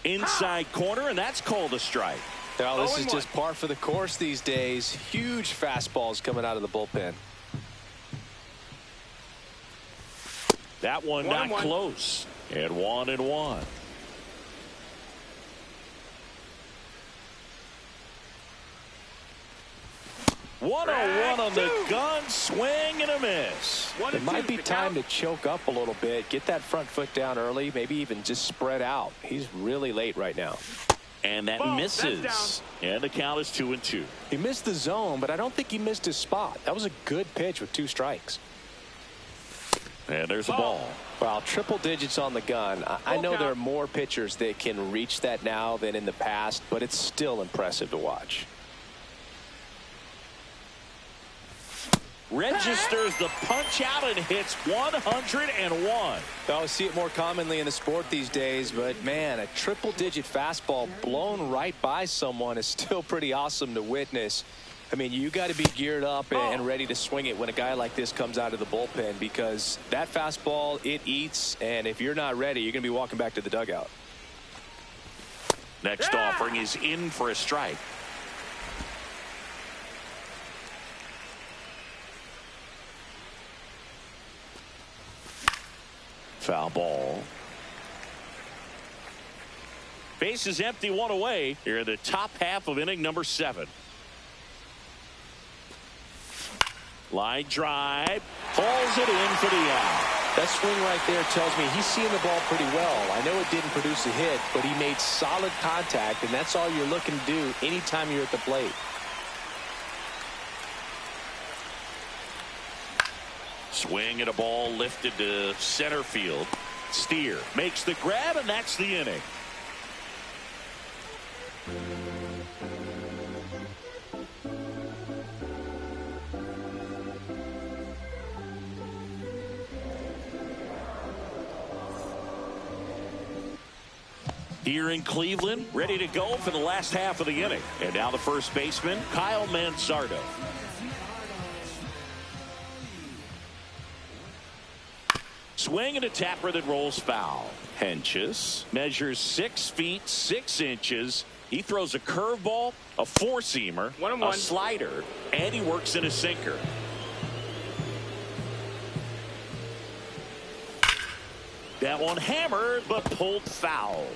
Inside corner, and that's called a strike. Now, this is just par for the course these days. Huge fastballs coming out of the bullpen. That one not close. And 1-1. 101 on the gun, swing and a miss. It might be time to choke up a little bit, get that front foot down early, maybe even just spread out. He's really late right now. And that misses. And the count is 2-2. He missed the zone, but I don't think he missed his spot. That was a good pitch with 2 strikes. And there's the ball. Well, triple digits on the gun. I know there are more pitchers that can reach that now than in the past, but it's still impressive to watch. Registers the punch out and hits 101. I see it more commonly in the sport these days, but man, a triple digit fastball blown right by someone is still pretty awesome to witness. I mean, you got to be geared up and ready to swing it when a guy like this comes out of the bullpen, because that fastball, it eats, and if you're not ready, you're going to be walking back to the dugout. Next offering is in for a strike. Foul ball. Base is empty, 1 away here in the top half of inning number 7. Line drive, hauls it in for the out. That swing right there tells me he's seeing the ball pretty well. I know it didn't produce a hit, but he made solid contact, and that's all you're looking to do anytime you're at the plate. Swing and a ball lifted to center field. Steer makes the grab, and that's the inning. Here in Cleveland, ready to go for the last half of the inning. And now the first baseman, Kyle Mansardo. Swing and a tapper that rolls foul. Henches measures 6 feet 6 inches. He throws a curveball, a 4-seamer, a slider, and he works in a sinker. That one hammered, but pulled foul.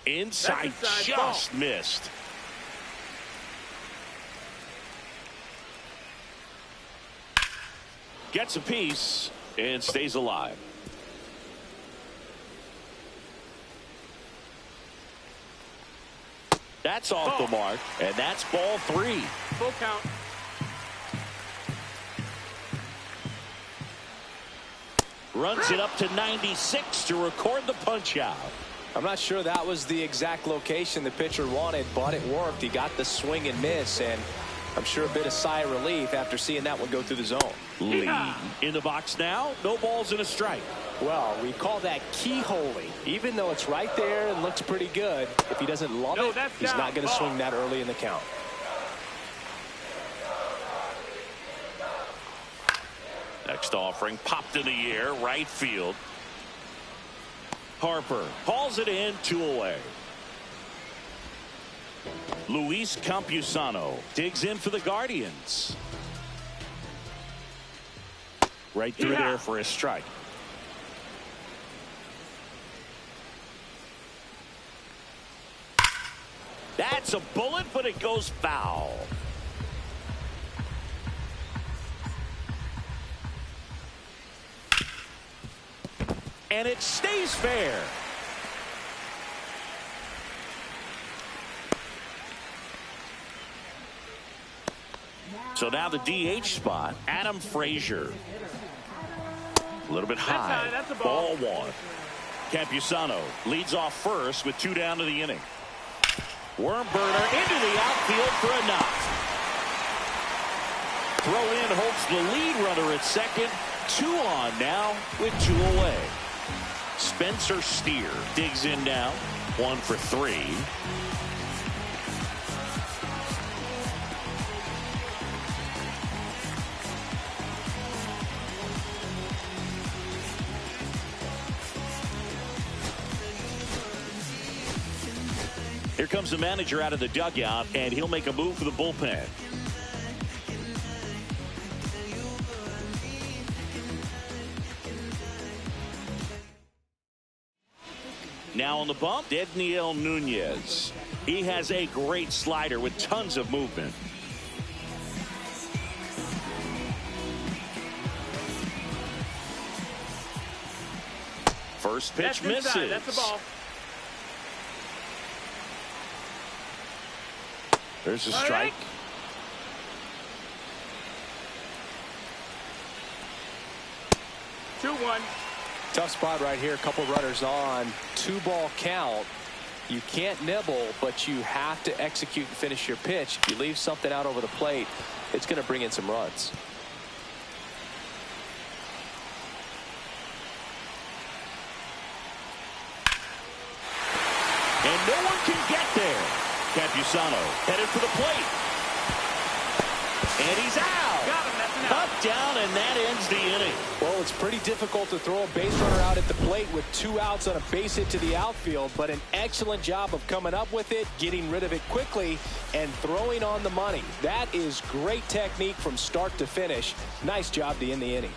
Inside just missed. Gets a piece and stays alive. That's off the mark, and that's ball 3. Full count. Runs it up to 96 to record the punch out. I'm not sure that was the exact location the pitcher wanted, but it worked. He got the swing and miss, and I'm sure a bit of sigh of relief after seeing that one go through the zone. Lee in the box now. No balls and a strike. Well, we call that keyholing. Even though it's right there and looks pretty good, if he doesn't love it, he's not going to swing that early in the count. Next offering popped in the air, right field. Harper hauls it in, 2 away. Luis Campusano digs in for the Guardians. Right through there for a strike. That's a bullet, but it goes foul. And it stays fair. So now the DH spot, Adam Frazier. A little bit high. That's a ball 1. Campusano leads off first with 2 down to the inning. Worm burner into the outfield for a knock. Throw in holds the lead runner at second. 2 on now with 2 away. Spencer Steer digs in now. 1 for 3. Here comes the manager out of the dugout, and he'll make a move for the bullpen. Now on the bump, Edniel Nunez. He has a great slider with tons of movement. First pitch misses. That's the ball. There's a strike. Right. 2-1. Tough spot right here. A couple runners on. 2-ball count. You can't nibble, but you have to execute and finish your pitch. If you leave something out over the plate, it's going to bring in some runs. And no one can get there. Campusano headed for the plate. And he's out. Got him. That's an out. Up, down, and that ends the inning. Well, it's pretty difficult to throw a base runner out at the plate with 2 outs on a base hit to the outfield, but an excellent job of coming up with it, getting rid of it quickly, and throwing on the money. That is great technique from start to finish. Nice job to end the inning.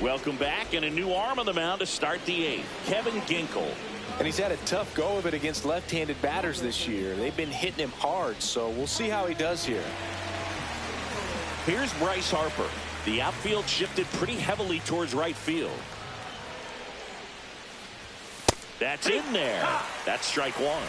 Welcome back, and a new arm on the mound to start the 8th. Kevin Ginkel. And he's had a tough go of it against left-handed batters this year. They've been hitting him hard, so we'll see how he does here. Here's Bryce Harper. The outfield shifted pretty heavily towards right field. That's in there. That's strike 1.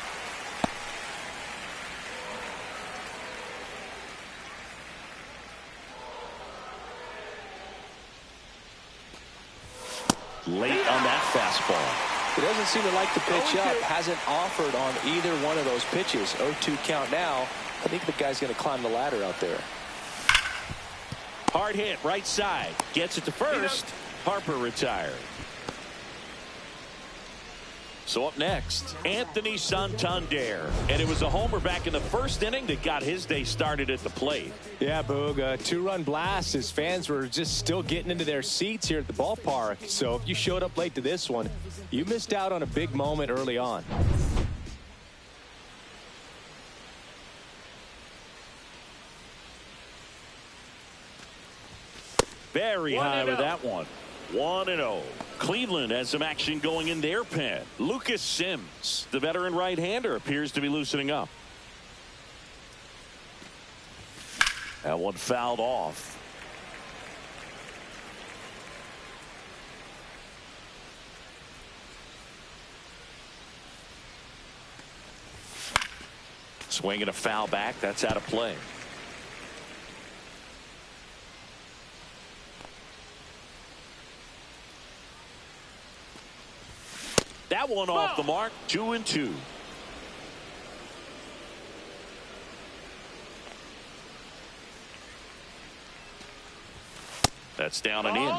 Late on that fastball. He doesn't seem to like the pitch up. Hasn't offered on either one of those pitches. 0-2 count now. I think the guy's going to climb the ladder out there. Hard hit, right side. Gets it to first. Harper retired. So up next, Anthony Santander. And it was a homer back in the first inning that got his day started at the plate. Yeah, Boog, a 2-run blast. His fans were just still getting into their seats here at the ballpark. So if you showed up late to this one, you missed out on a big moment early on. Very high with that one. 1-0. Cleveland has some action going in their pen. Lucas Sims, the veteran right-hander, appears to be loosening up. That one fouled off. Swinging a foul back. That's out of play. That one off the mark. 2-2. That's down and in.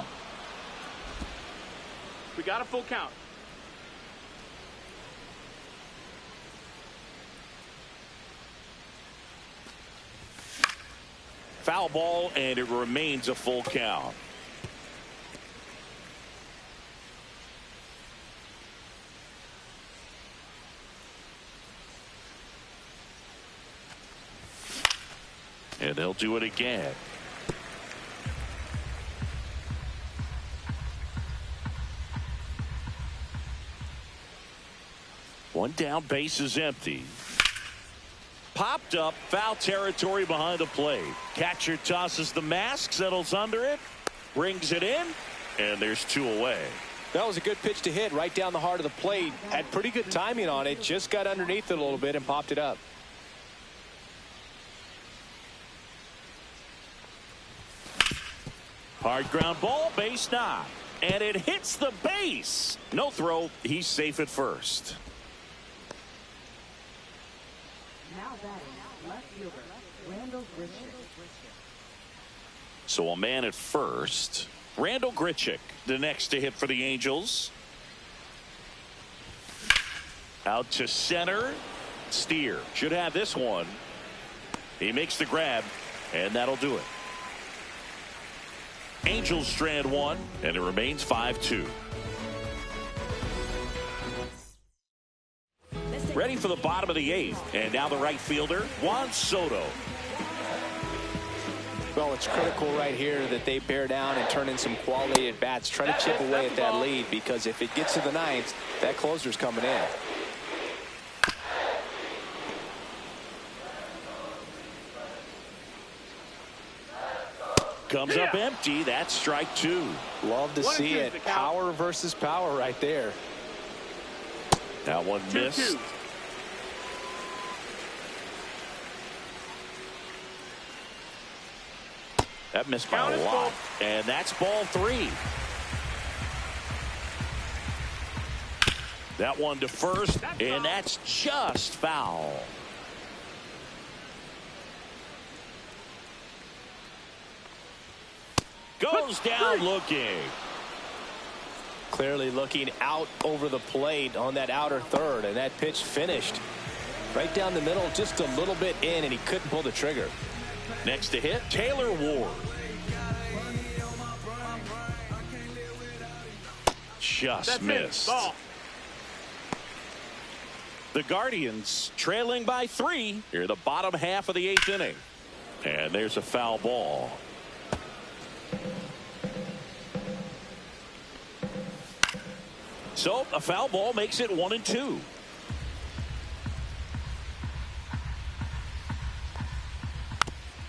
We got a full count. Foul ball, and it remains a full count. And they'll do it again. One down, base is empty. Popped up, foul territory behind the plate. Catcher tosses the mask, settles under it, brings it in, and there's 2 away. That was a good pitch to hit right down the heart of the plate. Had pretty good timing on it. Just got underneath it a little bit and popped it up. Hard ground ball, base knock. And it hits the base. No throw. He's safe at first. Now batting, left fielder, Randall Grichuk. So a man at first. Randall Grichuk, the next to hit for the Angels. Out to center. Steer should have this one. He makes the grab, and that'll do it. Angels strand 1, and it remains 5-2. Ready for the bottom of the 8th. And now the right fielder, Juan Soto. Well, it's critical right here that they bear down and turn in some quality at bats. Try to chip away at that lead, because if it gets to the 9th, that closer's coming in. Comes up empty. That's strike 2. Love to see it. Power versus power right there. That one missed. 2-2. That missed by a lot. And that's ball 3. That one to first, and that's just foul. Goes down looking. Clearly looking out over the plate on that outer third, and that pitch finished right down the middle, just a little bit in, and he couldn't pull the trigger. Next to hit, Taylor Ward. Just missed. Ball. The Guardians trailing by 3 here in the bottom half of the 8th inning. And there's a foul ball. So a foul ball makes it 1-2.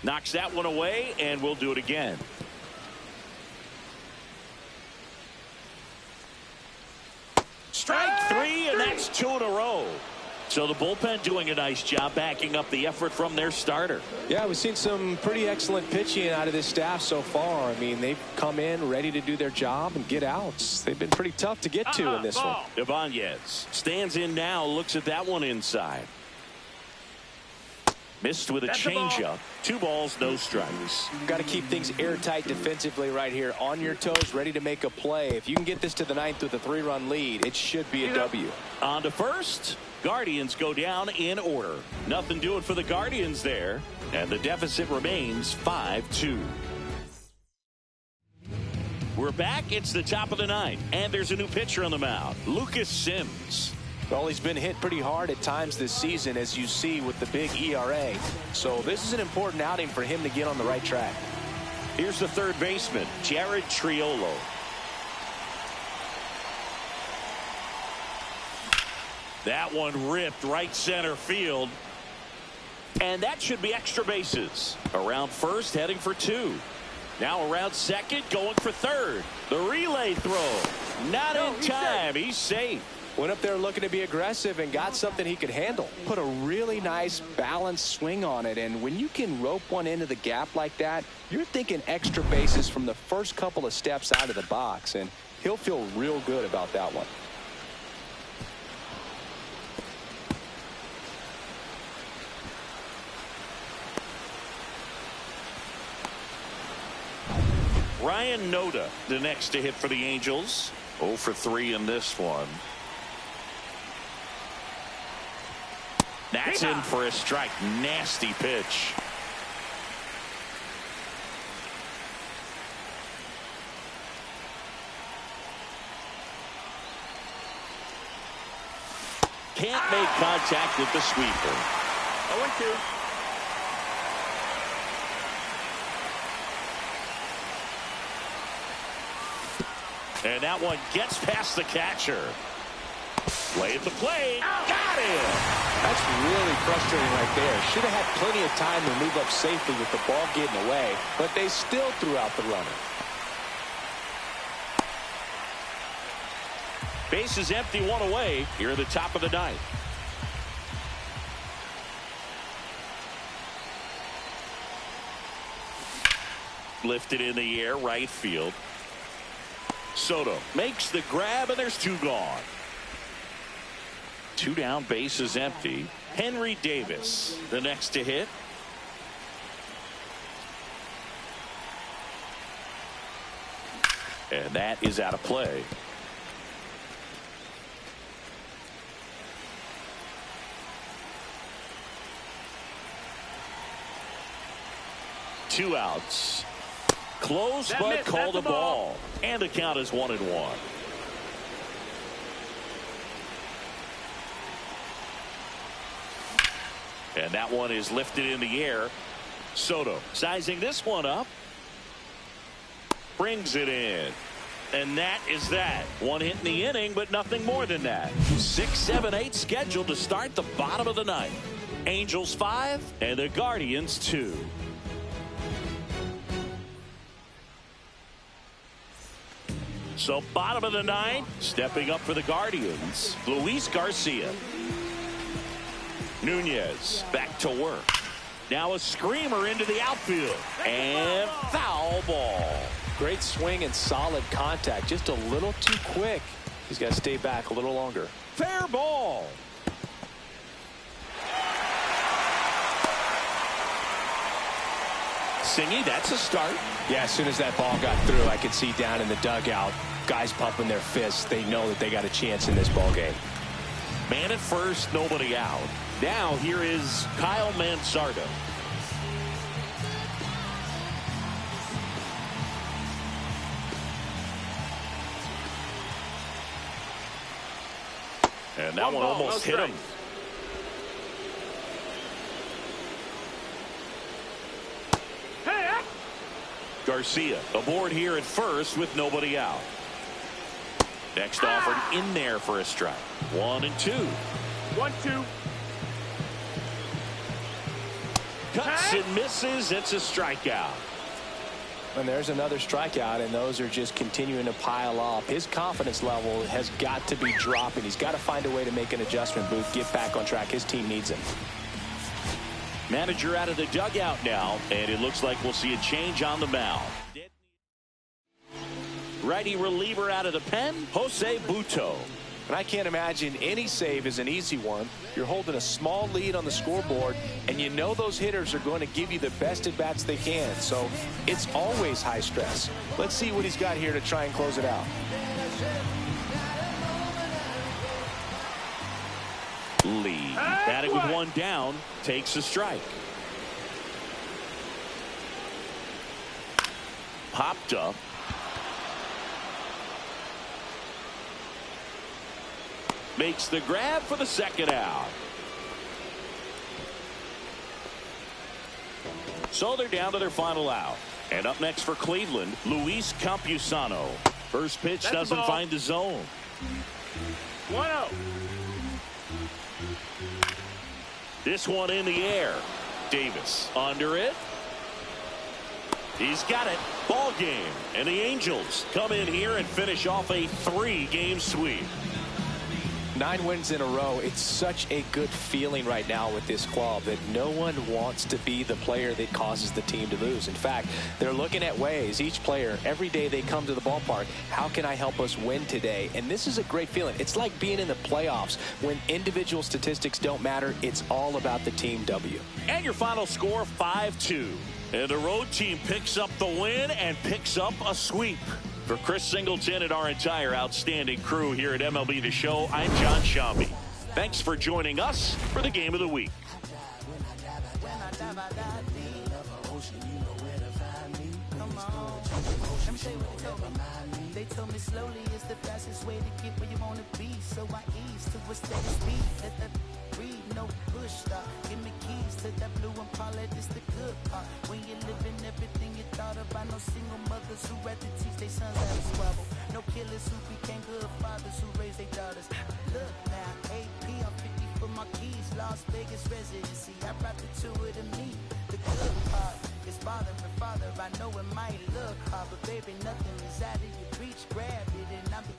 Knocks that one away, and we'll do it again. Strike 3, and that's 2 in a row. So the bullpen doing a nice job backing up the effort from their starter. Yeah, we've seen some pretty excellent pitching out of this staff so far. I mean, they've come in ready to do their job and get outs. They've been pretty tough to get to in this one. Ibanez stands in now, looks at that one inside. Missed with a changeup. 2 balls, no strikes. Got to keep things airtight defensively right here. On your toes, ready to make a play. If you can get this to the 9th with a 3-run lead, it should be a W. On to first. Guardians go down in order. Nothing doing for the Guardians there. And the deficit remains 5-2. We're back. It's the top of the 9th. And there's a new pitcher on the mound. Lucas Sims. Well, he's been hit pretty hard at times this season, as you see with the big ERA. So this is an important outing for him to get on the right track. Here's the third baseman, Jared Triolo. That one ripped right center field. And that should be extra bases. Around first, heading for 2. Now around second, going for third. The relay throw. Not in time. He's safe. Went up there looking to be aggressive and got something he could handle. Put a really nice balanced swing on it. And when you can rope one into the gap like that, you're thinking extra bases from the first couple of steps out of the box. And he'll feel real good about that one. Ryan Noda, the next to hit for the Angels. 0 for 3 in this one. That's in for a strike. Nasty pitch. Can't make contact with the sweeper. 0-2. And that one gets past the catcher. Play at the plate. Got him. That's really frustrating right there. Should have had plenty of time to move up safely with the ball getting away, but they still threw out the runner. Base is empty, 1 away here at the top of the 9th. Lifted in the air, right field. Soto makes the grab, and there's 2 gone. 2 down, base is empty. Henry Davis, the next to hit. And that is out of play. Two outs. Close, but called a ball. And the count is 1-1. And that one is lifted in the air. Soto sizing this one up. Brings it in. And that is that. One hit in the inning, but nothing more than that. 6, 7, 8 scheduled to start the bottom of the ninth. Angels 5 and the Guardians 2. So bottom of the ninth, stepping up for the Guardians, Luis Garcia. Nunez back to work. Now a screamer into the outfield. And foul ball. Great swing and solid contact. Just a little too quick. He's got to stay back a little longer. Fair ball. Singy, that's a start. Yeah, as soon as that ball got through, I could see down in the dugout, guys pumping their fists. They know that they got a chance in this ball game. Man at first, nobody out. Now here is Kyle Mansardo. And that one almost hit him. Garcia aboard here at first with nobody out. Next offered in there for a strike. 1-2. 1-2. Cuts and misses. It's a strikeout. And there's another strikeout, and those are just continuing to pile up. His confidence level has got to be dropping. He's got to find a way to make an adjustment, Booth, get back on track. His team needs him. Manager out of the dugout now, and it looks like we'll see a change on the mound. Righty reliever out of the pen, Jose Butto. And I can't imagine any save is an easy one. You're holding a small lead on the scoreboard, and you know those hitters are going to give you the best at-bats they can. So it's always high stress. Let's see what he's got here to try and close it out. Lee, batting with one down, takes a strike. Popped up. Makes the grab for the second out. So they're down to their final out. And up next for Cleveland, Luis Campusano. First pitch doesn't find the zone. 1-0. This one in the air. Davis under it. He's got it. Ball game. And the Angels come in here and finish off a 3-game sweep. 9 wins in a row. It's such a good feeling right now with this club that no one wants to be the player that causes the team to lose. In fact, they're looking at ways, each player, every day they come to the ballpark, how can I help us win today? And this is a great feeling. It's like being in the playoffs. When individual statistics don't matter, it's all about the team W. And your final score, 5-2. And the road team picks up the win and picks up a sweep. For Chris Singleton and our entire outstanding crew here at MLB The Show, I'm John Shambi. Thanks for joining us for the Game of the Week. They told me slowly is the fastest way to get where you want to be. So I ease to a steady speed. Let that breathe, no push stop. Give me keys to that blue Impala, this the good part. When you're living everything you thought about. No single mothers who rather teach their sons how to squabble. No killers who became good fathers who raised their daughters. Look now, AP, I'm 50 for my keys. Las Vegas residency, I brought the two of them me. The good part is father and father. I know it might look hard, but baby, nothing is out of your reach. Grab it and I'll be